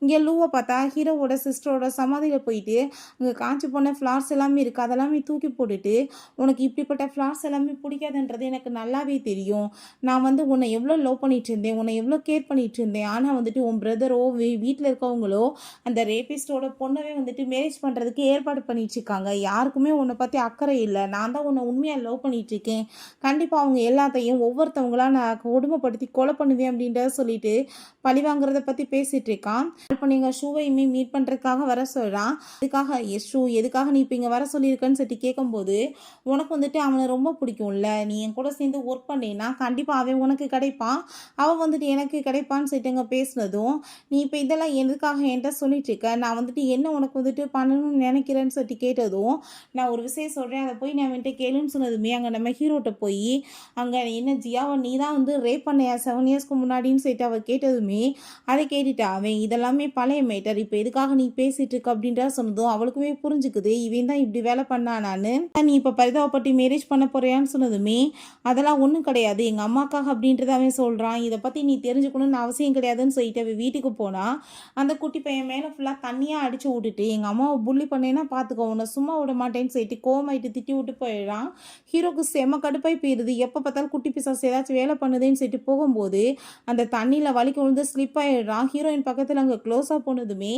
இங்கே லூவை பார்த்தா ஹீரோவோட சிஸ்டரோட சமாதியில் போயிட்டு அங்கே காய்ச்சி போன ஃப்ளார்ஸ் எல்லாமே இருக்குது, அதெல்லாமே தூக்கி போட்டுட்டு உனக்கு இப்படிப்பட்ட ஃப்ளார்ஸ் எல்லாமே பிடிக்காதுன்றது எனக்கு நல்லாவே தெரியும், நான் வந்து உன்னை எவ்வளோ லவ் பண்ணிட்டு இருந்தேன், உன்னை எவ்வளோ கேர் பண்ணிட்டு இருந்தேன், ஆனால் வந்துட்டு உன் பிரதரோ வீட்டில் இருக்கவங்களோ அந்த ரேபிஸ்டோட பொண்ணவே வந்துட்டு மேரேஜ் பண்ணுறதுக்கு ஏற்பாடு பண்ணிட்டு இருக்காங்க, யாருக்குமே உன்னை பற்றி அக்கறை இல்லை, நான் தான் உன்னை உண்மையாக லவ் பண்ணிட்டு இருக்கேன், கண்டிப்பாக அவங்க எல்லாத்தையும் ஒவ்வொருத்தவங்களா நான் கொடுமைப்படுத்தி கொலை பண்ணுவேன் அப்படின்றத சொல்லிட்டு பழி வாங்குறத பற்றி பேசிகிட்டு இருக்கான். இப்போ நீங்கள் ஷூவையுமே மீட் பண்ணுறதுக்காக வர சொல்கிறான். இதுக்காக ஷூ எதுக்காக நீ இப்போ இங்கே வர சொல்லியிருக்கன்னு சொல்லி கேட்கும்போது உனக்கு வந்துட்டு அவனை ரொம்ப பிடிக்கும்ல, நீ என் கூட சேர்ந்து ஒர்க் பண்ணினா கண்டிப்பாக அவன் உனக்கு கிடைப்பான், அவன் வந்துட்டு எனக்கு கிடைப்பான்னு சொல்லிட்டு அங்கே பேசினதும் நீ இப்போ இதெல்லாம் எதுக்காக என்கிட்ட சொல்லிட்டு இருக்க, நான் வந்துட்டு என்ன உனக்கு வந்துட்டு பண்ணணும்னு பேசணும்னு நினைக்கிறேன்னு சொல்லிட்டு கேட்டதும், நான் ஒரு விஷயம் சொல்கிறேன் அதை போய் நான் அவன்கிட்ட கேளுன்னு சொன்னதுமே, அங்கே நம்ம ஹீரோட்ட போய் அங்கே என்ன ஜியாவை நீ தான் வந்து ரேப் பண்ணையா 7 இயர்ஸ்க்கு முன்னாடின்னு சொல்லிட்டு அவள் கேட்டதுமே, அதை கேட்டுட்டா அவன் இதெல்லாமே பழைய மேட்டர், இப்போ எதுக்காக நீ பேசிட்டு இருக்க அப்படின்றத சொன்னதும் அவளுக்குமே புரிஞ்சுக்குது இவன் தான் இப்படி வேலை பண்ணானான்னு. நீ இப்போ பரிதாபப்பட்டு மேரேஜ் பண்ண போறியான்னு சொன்னதுமே, அதெல்லாம் ஒன்றும் கிடையாது எங்கள் அம்மாக்காக அப்படின்றத அவன் சொல்கிறான், இதை பற்றி நீ தெரிஞ்சுக்கணும்னு அவசியம் கிடையாதுன்னு சொல்லிட்டு அவன் வீட்டுக்கு போனால், அந்த குட்டி பையன் மேலே ஃபுல்லாக தண்ணியாக அடித்து விட்டுட்டு எங்கள் அம்மாவை புள்ளி பண்ணேன்னா பார்த்துக்கோ உன்னை சும்மா விட மாட்டேன்னு சொல்லிட்டு கோமாயிட்டு திட்டி விட்டு போயிடுறான். ஹீரோக்கு செம்ம கடுப்பாய் போயிடுது, எப்போ பார்த்தாலும் குட்டி பிசாசு ஏதாச்சும் வேலை பண்ணுதுன்னு சொல்லிட்டு போகும்போது அந்த தண்ணியில் வலிக்கு விழுந்து ஸ்லிப் ஆகிடுறான். ஹீரோயின் பக்கத்தில் அங்கே க்ளோஸாக போனதுமே,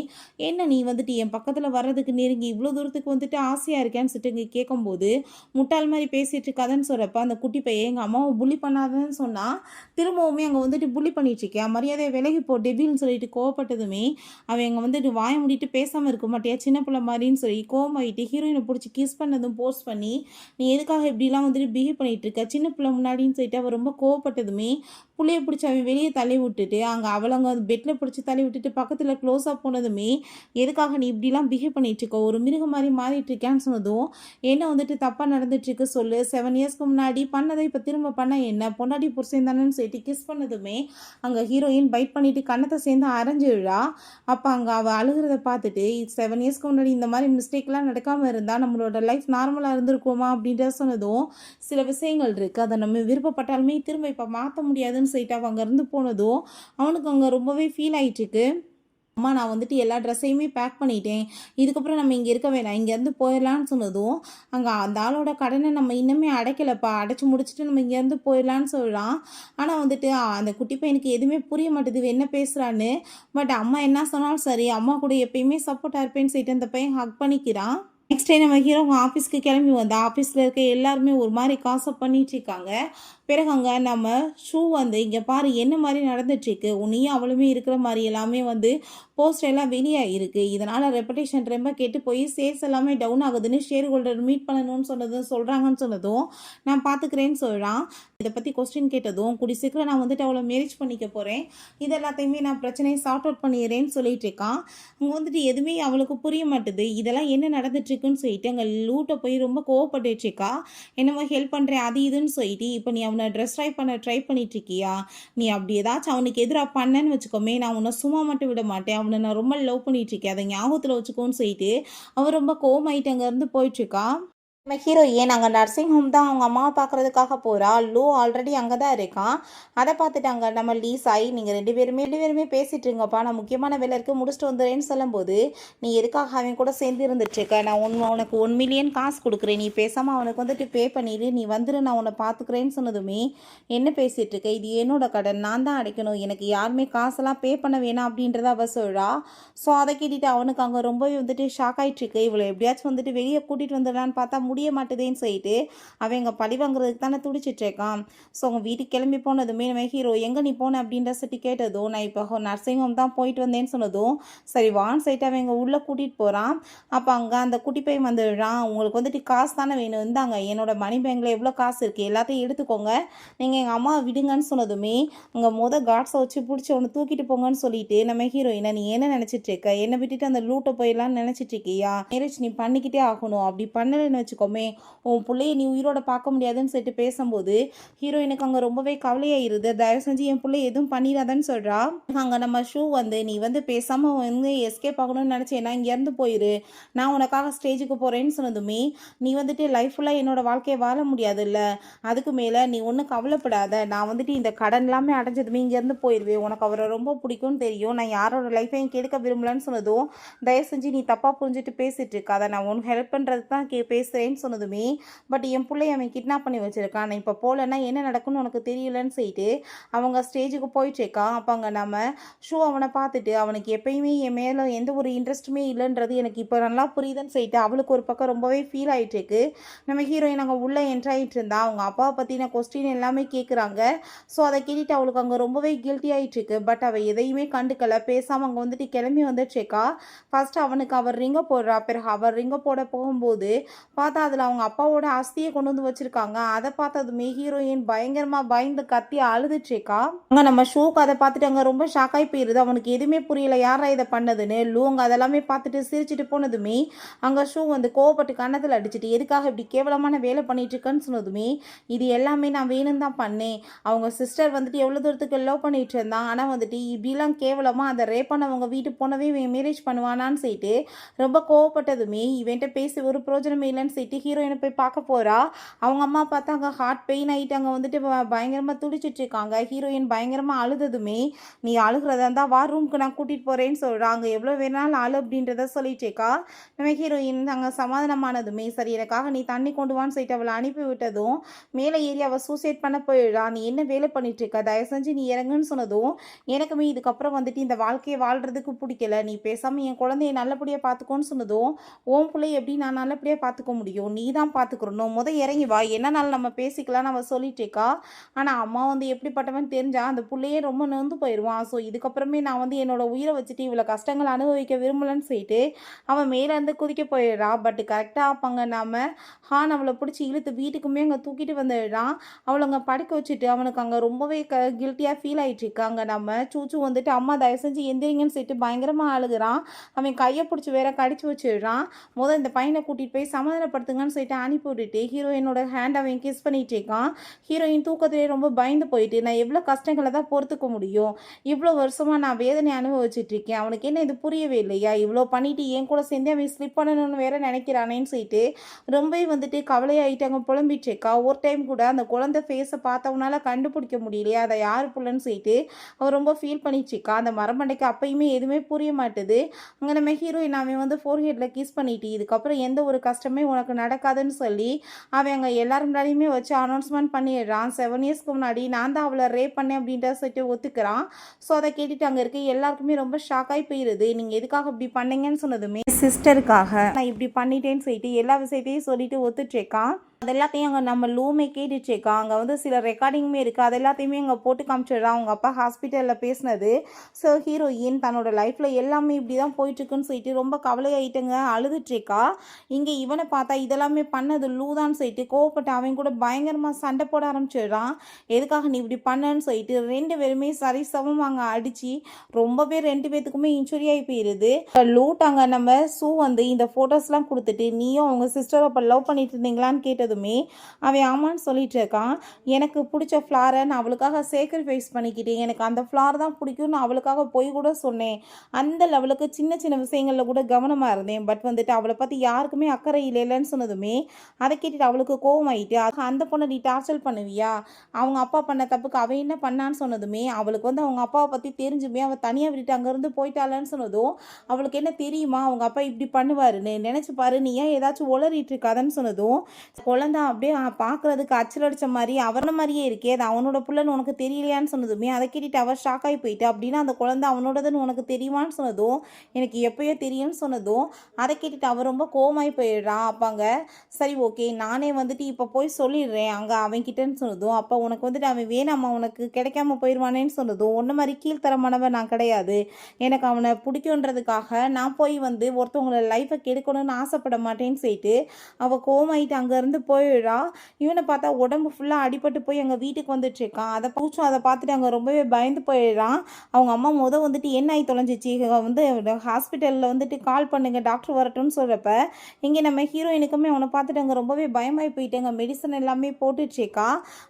என்ன நீ வந்துட்டு என் பக்கத்தில் வர்றதுக்கு நெருங்கி இவ்வளோ தூரத்துக்கு வந்துட்டு ஆசையாக இருக்கேன்னு சொல்லிட்டு இங்கே கேட்கும்போது, முட்டாள் மாதிரி பேசிகிட்டு இருக்காதுன்னு சொல்கிறப்ப அந்த குட்டி பையன் எங்கள் அம்மாவை புள்ளி பண்ணாதன்னு சொன்னால், திரும்பவுமே அங்கே வந்துட்டு புள்ளி பண்ணிட்டுருக்கேன் மரியாதையை விலகி போ டெபில்னு சொல்லிட்டு கோவப்பட்டதுமே, அவன் அங்கே வந்துட்டு வாய முடிட்டு பேசாமல் இருக்க மாட்டியா சின்ன பிள்ளை மாதிரின்னு சொல்லி கோவமாயிட்டு ஹீரோயினை பிடிச்சி கிஸ் பண்ணதும் போஸ்ட் பண்ணி, நீ எதுக்காக இப்படிலாம் வந்துட்டு பிஹேவ் பண்ணிகிட்டு இருக்க சின்ன பிள்ளை முன்னாடின்னு சொல்லிட்டு அவள் ரொம்ப கோவப்பட்டதுமே, புள்ளைய பிடிச்சி அவன் வெளியே தள்ளி விட்டுட்டு அங்கே அவளங்க பெட்டில் பிடிச்சி தள்ளி விட்டுட்டு பக்கத்தில் க்ளோஸாக போனதுமே, எதுக்காக நீ இப்படிலாம் பிஹேவ் பண்ணிகிட்ருக்க ஒரு மிருகம் மாதிரி மாறிட்டுருக்கேன்னு சொன்னதும், என்ன வந்துட்டு தப்பாக நடந்துட்டுருக்கு சொல்லு 7 இயர்ஸ்க்கு முன்னாடி பண்ணதை இப்போ திரும்ப பண்ண என்ன பொண்டாட்டி புருஷன் தானேன்னு சொல்லிட்டு கிஸ் பண்ணதுமே, அங்கே ஹீரோயின் பைட் பண்ணிவிட்டு கன்னத்தை சேர்ந்து அரைஞ்சு விழா. அப்போ அங்கே அவள் அழுகிறத பார்த்துட்டு 7 இயர்ஸ்க்கு முன்னாடி இந்த மாதிரி மிஸ்டேக்லாம் நடக்காமல் இருந்தால் நம்மளோட லைஃப் நார்மலாக இருந்திருக்குமா அப்படின்ற சொன்னதும், சில விஷயங்கள் இருக்குது அதை நம்ம விருப்பப்பட்டாலுமே திரும்ப இப்போ மாற்ற முடியாதுன்னு சொல்லிட்டு அவள் அங்கேருந்து போனதும் அவனுக்கு அங்கே ரொம்பவே ஃபீல் ஆகிட்டுருக்கு. அம்மா நான் வந்துட்டு எல்லா ட்ரெஸ்ஸையுமே பேக் பண்ணிட்டேன், இதுக்கப்புறம் நம்ம இங்கே இருக்க வேணாம் இங்கேருந்து போயிடலான்னு சொன்னதும், அங்கே அந்த ஆளோட கடனை நம்ம இன்னுமே அடைக்கலைப்பா அடைச்சி முடிச்சுட்டு நம்ம இங்கேருந்து போயிடலான்னு சொல்கிறான். ஆனால் வந்துட்டு அந்த குட்டி பையனுக்கு எதுவுமே புரிய மாட்டேது என்ன பேசுகிறான்னு. பட் அம்மா என்ன சொன்னாலும் சரி அம்மா கூட எப்பயுமே சப்போர்ட்டாக இருப்பேன்னு சொல்லிட்டு அந்த பையன் ஹக் பண்ணிக்கிறான். நெக்ஸ்ட் டே நம்ம ஹீரோ ஆஃபீஸ்க்கு கிளம்பி வந்தா ஆஃபீஸில் இருக்க எல்லாருமே ஒரு மாதிரி காசப் பண்ணிட்டு இருக்காங்க. பிறகு அங்கே நம்ம ஷூ வந்து இங்கே பாரு என்ன மாதிரி நடந்துட்டுருக்கு உன்னையும் அவளுமே இருக்கிற மாதிரி எல்லாமே வந்து போஸ்டர் எல்லாம் வெளியாகிருக்கு, இதனால் ரெப்புடேஷன் ரொம்ப கெட்டு போய் சேல்ஸ் எல்லாமே டவுன் ஆகுதுன்னு ஷேர் ஹோல்டர் மீட் பண்ணணும்னு சொன்னதும் சொல்கிறாங்கன்னு சொன்னதும், நான் பார்த்துக்கிறேன்னு சொல்கிறான். இதை பற்றி கொஸ்டின் கேட்டதும், கூடி சீக்கிரம் நான் வந்துட்டு அவளை மேரேஜ் பண்ணிக்க போகிறேன், இது எல்லாத்தையுமே நான் பிரச்சனையை சார்ட் அவுட் பண்ணிடுறேன்னு சொல்லிட்டு இருக்கான். அங்கே வந்துட்டு எதுவுமே அவளுக்கு புரிய மாட்டுது இதெல்லாம் என்ன நடந்துட்டுருக்குன்னு சொல்லிட்டு அங்கே லூட்டை போய் ரொம்ப கோவப்பட்டுருக்கா. என்னமோ ஹெல்ப் பண்ணுறேன் அது இதுன்னு சொல்லிட்டு, இப்போ நீ அவனை ட்ரெஸ் ட்ரை பண்ணிட்டு இருக்கியா, நீ அப்படி ஏதாச்சும் அவனுக்கு எதிராக பண்ணேன்னு வச்சுக்கோமே நான் உன்னை சும்மா மட்டும் விட மாட்டேன், அவனை நான் ரொம்ப லவ் பண்ணிட்டு இருக்கேன் அதை ஞாபகத்தில் வச்சுக்கோன்னு சொல்லிட்டு அவன் ரொம்ப கோவமாயிட்டு அங்கேருந்து போயிட்டுருக்கா. நம்ம ஹீரோயின் அங்கே நர்சிங் ஹோம் தான் அவங்க அம்மாவை பார்க்குறதுக்காக போகிறா. லூ ஆல்ரெடி அங்கே தான் இருக்கான். அதை பார்த்துட்டாங்க நம்ம லீசாய் நீங்கள் ரெண்டு பேருமே பேசிகிட்டு இருங்கப்பா நான் முக்கியமான வேலை இருக்குது முடிச்சுட்டு வந்துடுறேன்னு சொல்லும்போது, நீ எதுக்காக அவன் கூட சேர்ந்து இருந்துட்டுருக்க, நான் உனக்கு 1 மில்லியன் காசு கொடுக்குறேன் நீ பேசாமல் அவனுக்கு வந்துட்டு பே பண்ணிடு நீ வந்துடு நான் உன்னை பார்த்துக்கிறேன்னு சொன்னதுமே, என்ன பேசிகிட்டு இருக்க இது என்னோட கடன் நான் தான் அடைக்கணும் எனக்கு யாருமே காசெல்லாம் பே பண்ண வேணாம் அப்படின்றத அவ சொல்கிறா. ஸோ அதை கேட்டுட்டு அவனுக்கு அங்கே ரொம்பவே வந்துட்டு ஷாக் ஆகிட்டுருக்கு. இவளை எப்படியாச்சும் வந்துட்டு வெளியே கூட்டிகிட்டு வந்துடலான்னு பார்த்தா முடிய மாட்டேதேன்னு சொல்லிட்டு அவன் இங்கே பழி வாங்குறதுக்கு தானே துடிச்சிட்டு இருக்கான். ஸோ அவங்க வீட்டுக்கு கிளம்பி போனதுமே நம்ம ஹீரோ எங்கே நீ போன அப்படின்ற சொல்லி கேட்டதும், நான் இப்போ நர்சிங் ஹோம் தான் போயிட்டு வந்தேன்னு சொன்னதும், சரி வான்னு சொல்லிட்டு அவன் இங்கே உள்ளே கூட்டிகிட்டு போகிறான். அப்போ அங்கே அந்த குட்டி பையன் வந்துடுறான். உங்களுக்கு வந்துட்டு காசு தானே வேணும் இருந்தாங்க என்னோட மணி பேங்கில் எவ்வளோ காசு இருக்குது எல்லாத்தையும் எடுத்துக்கோங்க நீங்கள் எங்கள் அம்மா விடுங்கன்னு சொன்னதுமே, அங்கே காட்ஸை வச்சு பிடிச்சி ஒன்று தூக்கிட்டு போங்கன்னு சொல்லிட்டு நம்ம ஹீரோயினை நீ என்ன நினச்சிட்டு இருக்க என்னை விட்டுட்டு அந்த லூட்டை போயிடலான்னு நினச்சிட்டு இருக்கியா, மேரேஜ் நீ பண்ணிக்கிட்டே ஆகணும் அப்படி பண்ணலைன்னு வச்சுக்கோமே உன் பிள்ளைய நீ உயிரோட பார்க்க முடியாதுன்னு சொல்லிட்டு பேசும்போது ஹீரோயினுக்கு அங்கே ரொம்பவே கவலையாயிருது. தயவு செஞ்சு என் பிள்ளை எதுவும் பண்ணிடாதன்னு சொல்கிறா. அங்கே நம்ம ஷூ வந்து நீ வந்து பேசாமல் வந்து எஸ்கேப் ஆகணும்னு நினச்சேன்னா இங்கேருந்து போயிரு நான் உனக்காக ஸ்டேஜுக்கு போகிறேன்னு சொன்னதுமே, நீ வந்துட்டு லைஃப் ஃபுல்லாக என்னோட வாழ்க்கையை வாழ முடியாதுல்ல அதுக்கு மேலே நீ ஒன்றும் கவலைப்படாத நான் வந்துட்டு இந்த கடன் எல்லாமே அடைஞ்சதுமே இங்கேருந்து போயிடுவேன் உனக்கு அவரை ரொம்ப பிடிக்கும்னு தெரியும் நான் யாரோட லைஃப்பையும் கெடுக்க விரும்பலன்னு சொன்னதும், தயவு செஞ்சு நீ தப்பாக புரிஞ்சுட்டு பேசிகிட்டு இருக்காத நான் உனக்கு ஹெல்ப் பண்ணுறது தான் பேசுகிறேன்னு சொன்னதுமே, பட் என் பிள்ளைய அவன் கிட்னாப் பண்ணி வச்சுருக்கான் நான் இப்போ போகலன்னா என்ன நடக்கும்னு உனக்கு தெரியலன்னு சொல்லிட்டு அவங்க ஸ்டேஜுக்கு போயிட்டுருக்கான். அப்போ அங்கே நம்ம ஷூ அவனை பார்த்துட்டு அவனுக்கு எப்பயுமே என் மேலே எந்த ஒரு இன்ட்ரெஸ்ட்டுமே இல்லைன்றது எனக்கு இப்போ நல்லா புரியுதுன்னு சொல்லிட்டு அவளுக்கு ஒரு பக்கம் ரொம்பவே ஃபீல் ஆகிட்டுருக்கு. நம்ம ஹீரோயின் அங்கே உள்ளே என்ட்ராயிட்டு இருந்தா அவங்க அப்பாவை பற்றின கொஸ்டின் எல்லாமே கேட்குறாங்க. ஸோ அதை கேட்டுட்டு அவளுக்கு அங்கே ரொம்பவே கில்ட்டி ஆகிட்டுருக்கு. பட் அவள் எதையுமே கண்டுக்கலை பேசாமல் அங்கே வந்துட்டு கிளம்பி வந்துட்டுருக்கா. ஃபர்ஸ்ட் அவனுக்கு அவர் ரிங்கை போடுறா. பிறகு அவர் ரிங்கை போட போகும்போது பார்த்தா அதில் அவங்க அப்பாவோட அஸ்தியை கொண்டு வந்து வச்சுருக்காங்க. அதை பார்த்ததுமே ஹீரோயின் பயங்கரமாக பயந்து கத்தி அழுதுச்சேக்கா. அங்கே நம்ம ஷூக்கு அதை பார்த்துட்டு அங்கே ரொம்ப ஷாக்காகி போயிடுது. அவனுக்கு எதுவுமே புரியல யாரா இதை பண்ணதுன்னு. லூங்க அதெல்லாமே பார்த்துட்டு சிரிச்சுட்டு போனதுமே அங்கே ஷூ வந்து கோவப்பட்டு கன்னத்தில் அடிச்சுட்டு எதுக்காக இப்படி கேவலமான வேலை பண்ணிட்டு இருக்கேன்னு சொன்னதுமே இது எல்லாமே நான் வேணும் தான் பண்ணேன். அவங்க சிஸ்டர் வந்துட்டு எவ்வளோ தூரத்துக்கு லவ் பண்ணிட்டு இருந்தான். ஆனால் வந்துட்டு இப்படிலாம் கேவலமாக அந்த ரேப் பண்ணவங்க வீட்டுக்கு போனவே மேரேஜ் பண்ணுவானான்னு சொல்லிட்டு ரொம்ப கோவப்பட்டதுமே இவன்ட்ட பேசி ஒரு பிரோஜனமே இல்லைன்னு சொல்லிட்டு ஹீரோயினை போய் பார்க்க போகிறா. அவங்க அம்மா பார்த்தா அங்கே ஹார்ட் பெயின் ஆகிட்டு அங்கே வந்துட்டு பயங்கரமாக துடிச்சிட்டு இருக்காங்க. ஹீரோயின் பயங்கரமாக அழுததுமே நீ அழுகிறதா இருந்தால் வா ரூமுக்கு நான் கூட்டிகிட்டு போகிறேன்னு சொல்கிறாங்க. எவ்வளோ வேணாலும் அழு அப்படின்றத சொல்லிட்டேக்கா. நம்ம ஹீரோயின் அங்கே சமாதானமானதுமே சரி எனக்காக நீ தண்ணி கொண்டு வான்னு சொல்லிட்டு அவளை அனுப்பி விட்டதும் மேலே ஏறி அவள் சூசைட் பண்ண போயிடா. நீ என்ன வேலை பண்ணிட்டு இருக்க, தயவு செஞ்சு நீ இறங்குன்னு சொன்னதும் எனக்குமே இதுக்கப்புறம் வந்துட்டு இந்த வாழ்க்கையை வாழ்கிறதுக்கு பிடிக்கல. நீ பேசாமல் என் குழந்தைய நல்லபடியாக பார்த்துக்கோன்னு சொன்னதும் உன் பிள்ளைய எப்படி நான் நல்லபடியாக பார்த்துக்க முடியும், நீ தான் பார்த்துக்கிறணும், இறங்கி வா, என்னனாலும் நம்ம பேசிக்கலாம்னு அவள் சொல்லிட்டேக்கா. ஆனால் அம்மா வந்து எப்படிப்பட்டவன் தெரிஞ்சா அந்த பிள்ளையே ரொம்ப நொந்து போயிடுவான். ஸோ இதுக்கப்புறமே நான் வந்து என்னோட உயிரை வச்சுட்டு இவ்வளோ கஷ்டங்கள் அனுபவிக்க விரும்பலன்னு சொல்லிட்டு அவன் மேலேருந்து குதிக்க போயிடுறா. பட் கரெக்டாக அப்பாங்க நாம ஹான் அவளை பிடிச்சி இழுத்து வீட்டுக்குமே அங்கே தூக்கிட்டு வந்துடுறான். அவளை அங்கே படுக்க வச்சுட்டு அவனுக்கு அங்கே ரொம்பவே கில்ட்டியாக ஃபீல் ஆகிட்டு இருக்காங்க. நம்ம சூச்சு வந்துட்டு அம்மா தயவு செஞ்சு எந்திரிங்கன்னு சொல்லிட்டு பயங்கரமாக அழுகுறான். அவன் கையை பிடிச்சி வேற கடிச்சு வச்சிடுறான். இந்த பையனை கூட்டிகிட்டு போய் சமாதானப்படுத்துங்கன்னு சொல்லிட்டு அனுப்பி விட்டுட்டு ஹீரோயினோட ஹேண்ட் அவன் கிஸ் பண்ணிட்டு இருக்கான். ஹீரோயின் தூக்கத்திலே ரொம்ப பயந்து போயிட்டு நான் எவ்வளோ கஷ்டங்களை தான் பொறுத்துக்க முடியும், இவ்வளோ வருஷமாக நான் வேதனை அனுபவிச்சுட்டு இருக்கேன், அவனுக்கு என்ன இது புரியவே இல்லையா, இவ்வளோ பண்ணிட்டு என் கூட சேர்ந்து அவன் ஸ்லிப் பண்ணணும்னு வேற நினைக்கிறானேன்னு சொல்லிட்டு ரொம்பவே வந்துட்டு கவலையாயிட்டு அங்கே புலம்பிட்டு இருக்கா. ஒரு டைம் கூட அந்த குழந்தை ஃபேஸை பார்த்தவனால கண்டுபிடிக்க முடியலையா அதை யார் புள்ளன்னு சொல்லிட்டு அவன் ரொம்ப ஃபீல் பண்ணிட்டு இருக்கா. அந்த மரமண்டைக்கு அப்பயுமே எதுவுமே புரிய மாட்டுது. அங்கே நம்ம ஹீரோயின் அவன் வந்து ஃபோர்ஹெட்டில் கிஸ் பண்ணிட்டு இதுக்கப்புறம் எந்த ஒரு கஷ்டமே உனக்கு நடக்காதுன்னு சொல்லி அவன் அங்கே எல்லாரும் முன்னாடியுமே வச்சு அனௌன்ஸ்மெண்ட் பண்ணிடுறான். 7 இயர்ஸ்க்கு முன்னாடி நான் தான் அவளை ரேப் பண்ணேன் அப்படின்ற சொல்லிட்டு ஒத்துக்கிறான். ஸோ அதை கேட்டுட்டு அங்கே இருக்க எல்லாருக்குமே ரொம்ப ஷாக்காகி போயிடுது. நீங்கள் எதுக்காக இப்படி பண்ணீங்கன்னு சொன்னதுமே சிஸ்டருக்காக நான் இப்படி பண்ணிட்டேன்னு சொல்லிட்டு எல்லா விஷயத்தையும் சொல்லிட்டு ஒத்துட்ருக்கான். அது எல்லாத்தையும் அங்கே நம்ம லூமே கேட்டுட்ருக்கா. அங்கே வந்து சில ரெக்கார்டிங்குமே இருக்குது. அது எல்லாத்தையுமே அங்கே போட்டு காமிச்சிடுறான் அவங்க அப்பா ஹாஸ்பிட்டலில் பேசினது. ஸோ ஹீரோயின் தன்னோட லைஃப்பில் எல்லாமே இப்படி தான் போயிட்டுருக்குன்னு சொல்லிட்டு ரொம்ப கவலையாயிட்டுங்க அழுதுட்ருக்கா. இங்கே இவனை பார்த்தா இதெல்லாமே பண்ணது லூதான்னு சொல்லிட்டு கோவப்பட்டு அவன் கூட பயங்கரமாக சண்டை போட ஆரம்பிச்சிடுறான். எதுக்காக நீ இப்படி பண்ணன்னு சொல்லிட்டு 2 பேருமே சரிசமம் அங்கே அடித்து ரொம்பவே 2 பேத்துக்குமே இன்ஜுரி ஆகி போயிடுது. லூட் அங்கே நம்ம சூ வந்து இந்த ஃபோட்டோஸ்லாம் கொடுத்துட்டு நீயும் அவங்க சிஸ்டரை அப்போ லவ் பண்ணிட்டு இருந்தீங்களான்னு கேட்டதுமே அவன் ஆமான்னு சொல்லிட்டு இருக்கான். எனக்கு பிடிச்ச ஃப்ளாரை நான் அவளுக்காக சேக்ரிஃபைஸ் பண்ணிக்கிட்டேன், எனக்கு அந்த ஃப்ளார் தான் பிடிக்கும்னு அவளுக்காக போய் கூட சொன்னேன். அந்த லெவலுக்கு சின்ன சின்ன விஷயங்களில் கூட கவனமாக இருந்தேன். பட் வந்துட்டு அவளை பற்றி யாருக்குமே அக்கறை இல்லைன்னு சொன்னதுமே அதை கேட்டுட்டு அவளுக்கு கோவமாயிட்டு அந்த பொண்ணை நீ டார்ச்சர் பண்ணுவியா, அவங்க அப்பா பண்ண தப்புக்கு அவன் என்ன பண்ணான்னு சொன்னதுமே அவளுக்கு வந்து அவங்க அப்பாவை பற்றி தெரிஞ்சுமே அவள் தனியாக விட்டுட்டு அங்கேருந்து போயிட்டாளன்னு சொன்னதும் அவளுக்கு என்ன தெரியுமா அவங்க அப்பா இப்படி பண்ணுவாருன்னு நினச்சி பாரு, நீ ஏன் ஏதாச்சும் உளறிட்டு இருக்காதன்னு சொன்னதும் குழந்தை அப்படியே பார்க்குறதுக்கு அச்சலடிச்ச மாதிரி அவன மாதிரியே இருக்கே, அது அவனோட புள்ளன்னு உனக்கு தெரியலையான்னு சொன்னதுமே அதை கேட்டுட்டு அவள் ஷாக் ஆகி போயிட்டு அப்படின்னா அந்த குழந்தை அவனோடதுன்னு உனக்கு தெரியுமான்னு சொன்னதும் எனக்கு எப்பயோ தெரியும்னு சொன்னதும் அதை கேட்டுட்டு அவள் ரொம்ப கோவமாகி போயிடுறான். அப்பாங்க சரி ஓகே நானே வந்துட்டு இப்போ போய் சொல்லிடுறேன் அங்கே அவன்கிட்டன்னு சொன்னதும் அப்போ உனக்கு வந்துட்டு அவன் வேணாம்மா உனக்கு கிடைக்காம போயிடுவானேன்னு சொன்னதும் ஒன்று மாதிரி கீழ்த்தரமானவன் நான் கிடையாது, எனக்கு அவனை பிடிக்குன்றதுக்காக நான் போய் வந்து ஒருத்தவங்களோட லைஃப்பை கெடுக்கணும்னு ஆசைப்பட மாட்டேன்னு சொல்லிட்டு அவள் கோவமாயிட்டு அங்கேருந்து போயிடுறா. இவனை பார்த்தா உடம்பு ஃபுல்லாக அடிபட்டு போய் எங்கள் வீட்டுக்கு வந்துட்டுருக்கான். அதை பார்த்துட்டு அங்கே ரொம்பவே பயந்து போயிடுறான். அவங்க அம்மா வந்துட்டு என்ன ஆகி தொலைஞ்சிச்சு வந்து ஹாஸ்பிட்டலில் வந்துட்டு கால் பண்ணுங்க டாக்டர் வரட்டும்னு சொல்கிறப்ப இங்கே நம்ம ஹீரோயினுக்குமே அவனை பார்த்துட்டு அங்கே ரொம்பவே பயமாகி போயிட்டாங்க. மெடிசன் எல்லாமே போட்டுட்ருக்கா.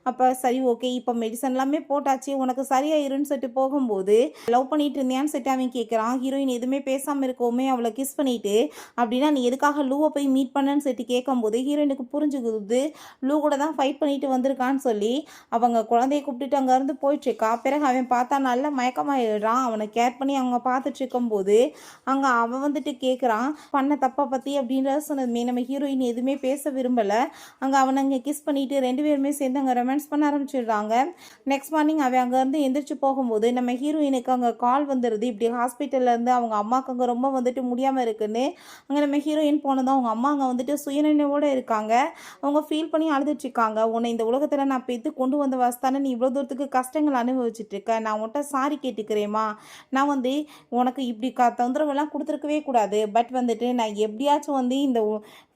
அப்போ சரி ஓகே இப்போ மெடிசன் எல்லாமே போட்டாச்சு உனக்கு சரியாயிருன்னு சொல்லிட்டு போகும்போது லவ் பண்ணிட்டு இருந்தியான்னு சொல்லிட்டு அவன் கேட்குறான். ஹீரோயின் எதுவுமே பேசாமல் இருக்கவுமே அவளை கிஸ் பண்ணிட்டு அப்படின்னா நீ எதுக்காக லூவை போய் மீட் பண்ணன்னு சொல்லிட்டு கேட்கும்போது ஹீரோயினுக்கு புரிஞ்சுக்குது லூ கூட தான் ஃபைட் பண்ணிட்டு வந்திருக்கான்னு சொல்லி அவங்க குழந்தைய கூப்பிட்டுட்டு அங்கேருந்து போயிட்டுருக்கா. பிறகு அவன் பார்த்தா நல்ல மயக்கமாயிடுறான். அவனை கேர் பண்ணி அவங்க பார்த்துட்டு இருக்கும்போது அங்கே அவன் வந்துட்டு கேட்குறான் பண்ண தப்பை பற்றி அப்படின்றத சொன்னதுமே நம்ம ஹீரோயின் எதுவுமே பேச விரும்பலை. அவனை அங்கே கிஸ் பண்ணிட்டு 2 பேருமே சேர்ந்து அங்கே ரொமான்ஸ் பண்ண ஆரம்பிச்சிடுறாங்க. நெக்ஸ்ட் மார்னிங் அவன் அங்கேருந்து எந்திரிச்சு போகும்போது நம்ம ஹீரோயினுக்கு அங்கே கால் வந்துடுது இப்படி ஹாஸ்பிட்டல்லேருந்து அவங்க அம்மாவுக்கு அங்கே ரொம்ப வந்துட்டு முடியாமல் இருக்குன்னு. அங்கே நம்ம ஹீரோயின் போனதும் அவங்க அம்மா அங்கே வந்துட்டு சுயநினைவோடு இருக்காங்க. அவங்க ஃபீல் பண்ணி அழுதுட்ருக்காங்க. உன்னை இந்த உலகத்தில் நான் பெற்று கொண்டு வந்த வசதானே நீ இவ்வளோ தூரத்துக்கு கஷ்டங்கள் அனுபவிச்சுட்டு இருக்க. நான் உன்கிட்ட சாரி கேட்டுக்கிறேம்மா. நான் வந்து உனக்கு இப்படி தொந்தரவெல்லாம் கொடுத்துருக்கவே கூடாது. பட் வந்துட்டு நான் எப்படியாச்சும் வந்து இந்த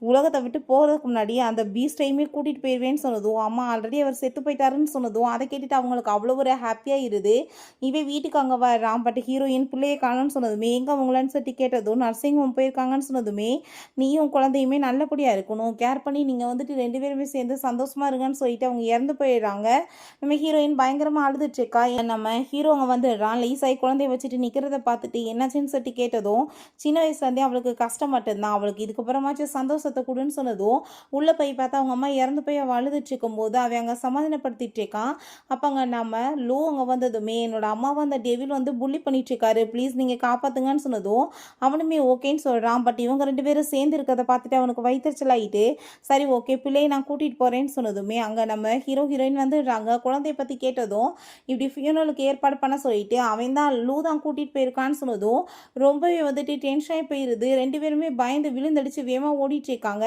உலகத்தை விட்டு போகிறதுக்கு முன்னாடி அந்த பீஸ்டையுமே கூட்டிகிட்டு போயிடுவேன்னு சொன்னதும், அம்மா ஆல்ரெடி அவர் செத்து போயிட்டாருன்னு சொன்னதும், அதை கேட்டுட்டு அவங்களுக்கு அவ்வளோ ஒரு ஹாப்பியாக இருது. இவன் வீட்டுக்கு அங்கே வர்றான். பட் ஹீரோயின் பிள்ளையை காணும்னு சொன்னதுமே, எங்கே அவங்களான்னு சொல்லி கேட்டதும், நர்சிங் ஹோம் போயிருக்காங்கன்னு சொன்னதுமே, நீயும் குழந்தையுமே நல்லபடியாக இருக்கணும், கேர் பண்ணி நீங்கள் வந்துட்டு 2 பேருமே சேர்ந்து சந்தோஷமாக இருங்கன்னு சொல்லிட்டு அவங்க இறந்து போயிடுறாங்க. நம்ம ஹீரோயின் பயங்கரமாக அழுதுட்ருக்கா. நம்ம ஹீரோ அங்கே வந்துடுறான். லேசாகி குழந்தைய வச்சுட்டு நிற்கிறத பார்த்துட்டு என்னாச்சுன்னு சொல்லி கேட்டதும், சின்ன வயசுலேருந்தே அவளுக்கு கஷ்டம் மட்டும்தான், அவளுக்கு இதுக்கப்புறமாச்சும் சந்தோஷத்தை கொடுன்னு சொன்னதும், உள்ளே போய் பார்த்தா அவங்க அம்மா இறந்து போய் அவள் அழுதுட்டு இருக்கும்போது அவன் அங்கே சமாதானப்படுத்திட்டு இருக்கான். அப்போ அங்கே நம்ம லோ அங்கே வந்ததுமே, என்னோட அம்மாவை அந்த டெவில் வந்து புள்ளி பண்ணிட்டு இருக்காரு, ப்ளீஸ் நீங்கள் காப்பாற்றுங்கன்னு சொன்னதும் அவனுமே ஓகேன்னு சொல்கிறான். பட் இவங்க 2 பேரும் சேர்ந்து இருக்கிறத பார்த்துட்டு அவனுக்கு வயிற்றுச்சல் ஆகிட்டு, சரி ஓகே பிள்ளையை நான் கூட்டிகிட்டு போகிறேன்னு சொன்னதுமே, அங்கே நம்ம ஹீரோயின் வந்துடுறாங்க. குழந்தைய பற்றி கேட்டதும், இப்படி ஃபியூனலுக்கு ஏற்பாடு பண்ண சொல்லிட்டு அவன் தான் லூ தான் கூட்டிகிட்டு போயிருக்கான்னு சொன்னதும் ரொம்பவே வந்துட்டு டென்ஷனாகி போயிடுது. 2 பேருமே பயந்து விழுந்தடிச்சு வேகமாக ஓடிட்டு இருக்காங்க.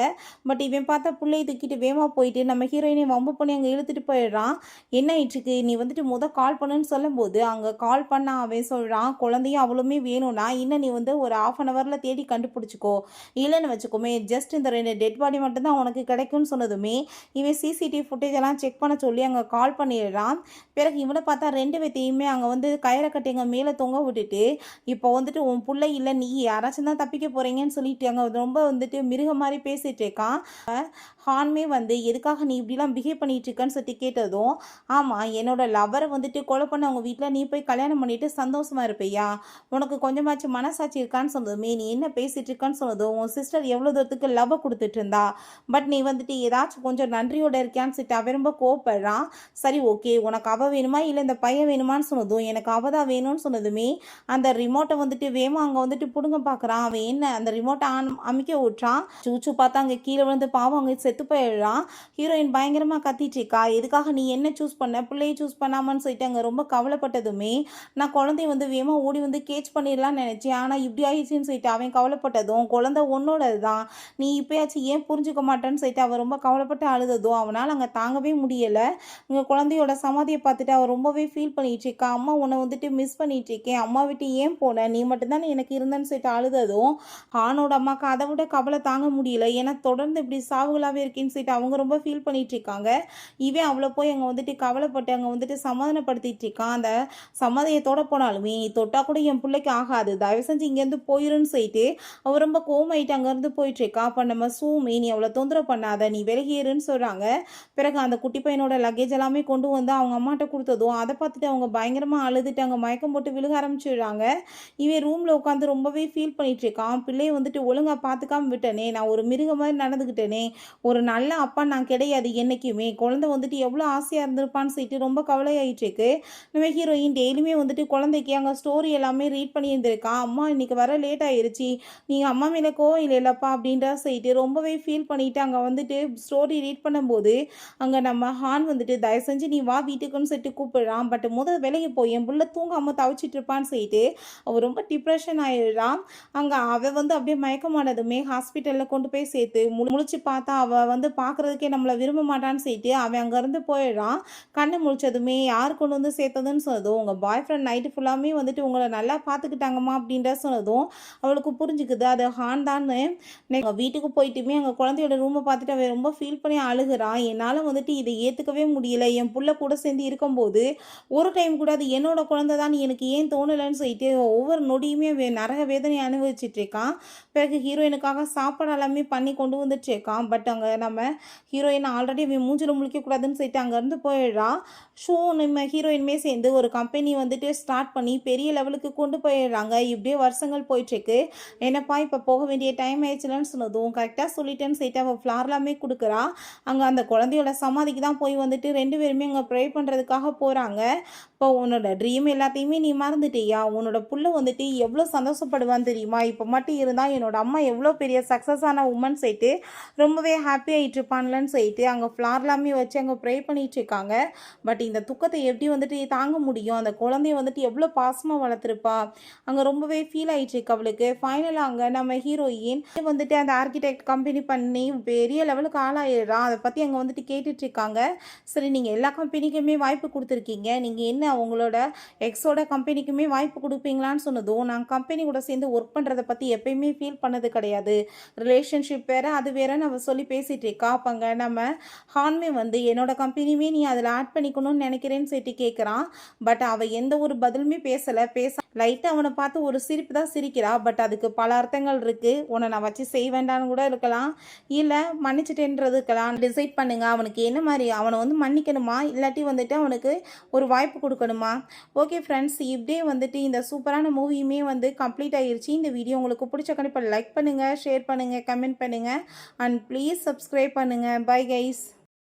பட் இவன் பார்த்தா பிள்ளையை தூக்கிட்டு வேகமாக போயிட்டு நம்ம ஹீரோயினை வம்பு பண்ணி அங்கே இழுத்துட்டு போயிடுறான். என்ன ஆயிடுச்சுக்கு நீ வந்துட்டு கால் பண்ணுன்னு சொல்லும்போது, அங்கே கால் பண்ண அவன் சொல்கிறான், குழந்தையும் அவளுமே வேணும்னா இன்னும் நீ வந்து ஒரு 1/2 hourல தேடி கண்டுபிடிச்சிக்கோ, இல்லைன்னு வச்சுக்கோமே ஜஸ்ட் இந்த 2 டெட் பாடி மட்டும்தான் உனக்கு கிடைக்கும்னு சொன்னதுமே, இவன் சிசிடிவி ஃபுட்டேஜ் எல்லாம் செக் பண்ண சொல்லி அங்கே கால் பண்ணிடுறான். பிறகு இவனை பார்த்தா 2 பேத்தையுமே அங்கே வந்து கயிறை கட்டி அங்கே மேலே தொங்க விட்டுட்டு, இப்போ வந்துட்டு உன் பிள்ளை இல்லை நீ யாராச்சும் தான் தப்பிக்க போகிறீங்கன்னு சொல்லிட்டு அங்கே ரொம்ப வந்துட்டு மிருக மாதிரி பேசிகிட்டு இருக்கான். ஹான்மே வந்து எதுக்காக நீ இப்படிலாம் பிஹேவ் பண்ணிட்டு இருக்கன்னு சொல்லி கேட்டதும், ஆமாம் என்னோட லவரை வந்துட்டு கொலை பண்ண அவங்க வீட்டில் நீ போய் கல்யாணம் பண்ணிட்டு சந்தோஷமா இருப்பையா, உனக்கு கொஞ்சமாச்சும் மனசாட்சி இருக்கான்னு சொன்னதுமே, நீ என்ன பேசிட்டு இருக்கான்னு சொன்னதும், உன் சிஸ்டர் எவ்வளோ தூரத்துக்கு லவ் கொடுத்துட்டு இருந்தா, பட் நீ வந்துட்டு ஏதாச்சும் கொஞ்சம் நன்றியோட இருக்கியான்னு சொல்லிட்டு அவன் ரொம்ப கோவப்படுறான். சரி ஓகே உனக்கு அவ வேணுமா இல்லை இந்த பையன் வேணுமான்னு சொன்னதும், எனக்கு அவ தான் வேணும்னு சொன்னதுமே, அந்த ரிமோட்டை வந்துட்டு வேமா அங்கே வந்துட்டு பிடுங்க பார்க்குறான். அவன் என்ன அந்த ரிமோட்டை அமைக்க விட்றான். சூச்சு பார்த்தா அங்கே கீழே விழுந்து பாவம் அங்கே செத்து போயிடுறான். ஹீரோயின் பயங்கரமாக கத்திட்டு இருக்கா, எதுக்காக நீ என்ன சூஸ் பண்ண பிள்ளையை சூஸ் பண்ணாமன்னு சொல்லிட்டு அங்கே ரொம்ப கவலைப்பட்டதுமே, நான் குழந்தைய வந்து வேமா ஓடி வந்து கேட்ச் பண்ணிடலான்னு நினச்சேன், ஆனால் இப்படி ஆயிடுச்சுன்னு சொல்லிட்டு அவன் கவலைப்பட்டதும், குழந்தை உன்னோடது தான் நீ இப்போயாச்சும் ஏன் புரிஞ்சுக்க மாட்டேன்னு சொல்லிட்டு அவன் ரொம்ப கவலைப்பட்டு அழுததும் அவனால் அங்கே தாங்கவே முடியலை. இங்கே குழந்தையோட சமாதியை பார்த்துட்டு அவள் ரொம்பவே ஃபீல் பண்ணிட்டு இருக்கா. அம்மா உன்னை வந்துட்டு மிஸ் பண்ணிட்டு இருக்கேன், அம்மா விட்டு ஏன் போன, நீ மட்டும்தான் எனக்கு இருந்தேன்னு சொல்லிட்டு அழுததும், ஆணோட அம்மாவுக்கு அதை விட கவலை தாங்க முடியல. ஏன்னா தொடர்ந்து இப்படி சாவுகளாகவே இருக்கேன்னு சொல்லிட்டு அவங்க ரொம்ப ஃபீல் பண்ணிட்டு இருக்காங்க. இவன் அவளை போய் அங்கே வந்துட்டு கவலைப்பட்டு அங்கே வந்துட்டு சமாதானப்படுத்திட்டு இருக்கான். அந்த சமாதானத்தோட போனாலுமே நீ தொட்டா கூட என் பிள்ளைக்கு ஆகாது, தயவு செஞ்சு இங்கேருந்து போயிருன்னு சொல்லிட்டு அவள் ரொம்ப கோமாயிட்டு அங்கேருந்து போயிட்டு இருக்கா. அப்போ நம்ம சூமி நீ அவளை தொந்தரவு பண்ணாத, நீ விலகிருன்னு சொல்கிறாங்க. பிறகு அந்த குட்டி பையனோட லக்கேஜ் எல்லாமே கொண்டு வந்து அவங்க அம்மாட்ட கொடுத்ததும் அதை பார்த்துட்டு அவங்க பயங்கரமாக அழுதுட்டு அங்கே மயக்கம் போட்டு விழுக ஆரம்பிச்சிடுறாங்க. இவன் ரூமில் உட்காந்து ரொம்பவே ஃபீல் பண்ணிட்டு இருக்கான். பிள்ளையை வந்துட்டு ஒழுங்காக பார்த்துக்காம விட்டனே, நான் ஒரு மிருக மாதிரி நடந்துக்கிட்டேனே, ஒரு நல்ல அப்பா நான் கிடையாது என்றைக்குமே, குழந்தை வந்துட்டு எவ்வளோ ஆசையாக இருந்திருப்பான்னு சொல்லிட்டு ரொம்ப கவலையாயிட்டு இருக்கு. நம்ம ஹீரோயின் டெய்லியுமே வந்துட்டு குழந்தைக்கு அங்கே ஸ்டோரி எல்லாமே ரீட் பண்ணியிருந்திருக்கான். அம்மா இன்னைக்கு வர லேட் ஆயிருச்சு, நீங்கள் அம்மா மேலே கோவம் இல்லைல்லப்பா அப்படின்ற சொல்லிட்டு ரொம்பவே ஃபீல் பண்ணிட்டு அங்கே வந்துட்டு ஸ்டோரி ரீட் பண்ணும்போது அங்கே நம்ம ஹான் வந்துட்டு தயவு செஞ்சு நீ வா வீட்டுக்குன்னு சொல்லிட்டு கூப்பிடுறான். பட் முதல் விலைக்கு போய் என் புள்ள தூங்காமல் தவிச்சிட்டு இருப்பான்னு சொல்லிட்டு அவள் ரொம்ப டிப்ரெஷன் ஆயிடுறான். அங்கே அவள் வந்து அப்படியே மயக்கமானதுமே ஹாஸ்பிட்டலில் கொண்டு போய் சேர்த்து முழிச்சு பார்த்தா அவள் வந்து பார்க்குறதுக்கே நம்மளை விரும்ப மாட்டான்னு சொல்லிட்டு அவன் அங்கேருந்து போயிடுறான். கண்ணு முழிச்சதுமே யார் கொண்டு வந்து சேர்த்ததுன்னு சொன்னதும், உங்கள் பாய் ஃப்ரெண்ட் நைட்டு ஃபுல்லாமே வந்துட்டு உங்களை நல்லா பார்த்துக்கிட்டாங்கம்மா அப்படின்ற சொன்னதும் அவளுக்கு புரிஞ்சுக்குது அது ஹான் தான்னு. வீட்டுக்கு போயிட்டுமே அங்கே குழந்தையோட ரூமை பார்த்துட்டு அவன் ரொம்ப ஃபீல் பண்ணி அழுகிறான். என்னால் வந்துட்டு இதை ஏற்றுக்கவே முடியல, என் புள்ள கூட சேர்ந்து இருக்கும்போது ஒரு டைம் கூட அது என்னோட குழந்தை தான் எனக்கு ஏன் தோணலைன்னு சொல்லிட்டு ஒவ்வொரு நொடியுமே நரக வேதனை அனுபவிச்சுட்டு இருக்கான். பிறகு ஹீரோயினுக்காக சாப்பாடு எல்லாமே பண்ணி கொண்டு வந்துட்டு இருக்கான். பட் அங்கே நம்ம ஹீரோயின் ஆல்ரெடி மூஞ்சில் முழிக்கக்கூடாதுன்னு சொல்லிட்டு அங்கேருந்து போயிடுறான். ஷோ நம்ம ஹீரோயினுமே சேர்ந்து ஒரு கம்பெனி வந்துட்டு ஸ்டார்ட் பண்ணி பெரிய லெவலுக்கு கொண்டு போயிடுறாங்க. இப்படியே வருஷங்கள் போயிட்டுருக்கு. என்னப்பா இப்போ போக வேண்டிய டைம் ஆயிடுச்சுலன்னு சொன்னதும் கரெக்டாக சொல்லிட்டேன்னு சொல்லிட்டு அவள் ஃப்ளார் எல்லாமே கொடுக்குறா. அங்கே அந்த குழந்தையோட சமாதிக்கு தான் போய் வந்துட்டு 2 பேருமே அங்கே ப்ரே பண்ணுறதுக்காக போகிறாங்க. இப்போ உன்னோட ட்ரீம் எல்லாத்தையுமே நீ மறந்துட்டியா, உன்னோட புள்ள வந்துட்டு எவ்வளோ சந்தோஷப்படுவான்னு தெரியுமா, இப்போ மட்டும் இருந்தால் என்னோட அம்மா எவ்வளோ பெரிய சக்ஸஸான உமன் சொல்லிட்டு ரொம்பவே ஹாப்பி ஆகிட்டு இருப்பான்லன்னு சொல்லிட்டு அங்கே ஃப்ளார் எல்லாமே வச்சு அங்கே ப்ரே பண்ணிட்டு இருக்காங்க. பட் இந்த துக்கத்தை எப்படி வந்துட்டு தாங்க முடியும், அந்த குழந்தைய வந்துட்டு எவ்வளோ பாசமாக வளர்த்துருப்பா. அங்கே ரொம்பவே ஃபீல் ஆகிட்டு இருக்கு அவளுக்கு. ஃபைனலாக அங்கே நம்ம ஹீரோயின் வந்துட்டு அந்த ஆர்கிடெக்ட் கம்பெனி பண்ணி பெரிய லெவல் லெவலுக்கு ஆளாயிடுறான். அதை பற்றி அங்கே வந்துட்டு கேட்டுட்ருக்காங்க. சரி நீங்கள் எல்லா கம்பெனிக்குமே வாய்ப்பு கொடுத்துருக்கீங்க, நீங்கள் என்ன உங்களோட எக்ஸோட கம்பெனிக்குமே வாய்ப்பு கொடுப்பீங்களான்னு சொன்னதும், நான் கம்பெனி கூட சேர்ந்து ஒர்க் பண்ணுறதை பற்றி எப்பயுமே ஃபீல் பண்ணது கிடையாது, ரிலேஷன்ஷிப் வேறு அது வேறுன்னு அவள் சொல்லி பேசிகிட்டு இருக்கா. அப்போங்க நம்ம ஹான்மே வந்து என்னோட கம்பெனியுமே நீ அதில் ஆட் பண்ணிக்கணும்னு நினைக்கிறேன்னு சொல்லிட்டு கேட்குறான். பட் அவள் எந்த ஒரு பதிலுமே பேசலை. லைட்டாக அவனை பார்த்து ஒரு சிரிப்பு தான் சிரிக்கிறா. பட் அதுக்கு பல அர்த்தங்கள் இருக்குது. உன்னை நான் வச்சு செய்ய வேண்டான்னு கூட இருக்கலாம், இல்லை மன்னிச்சிட்டேன்றது இருக்கலாம். டிசைட் பண்ணுங்க, அவனுக்கு என்ன மாதிரி அவனை வந்து மன்னிக்கணுமா இல்லாட்டி வந்துட்டு அவனுக்கு ஒரு வாய்ப்பு கொடுக்கணுமா? ஓகே ஃப்ரெண்ட்ஸ், இப்படியே வந்துட்டு இந்த சூப்பரான மூவியுமே வந்து கம்ப்ளீட் ஆகிருச்சு. இந்த வீடியோ உங்களுக்கு பிடிச்ச கண்டிப்பாக லைக் பண்ணுங்கள், ஷேர் பண்ணுங்கள், கமெண்ட் பண்ணுங்கள் அண்ட் ப்ளீஸ் சப்ஸ்கிரைப் பண்ணுங்கள். Bye guys.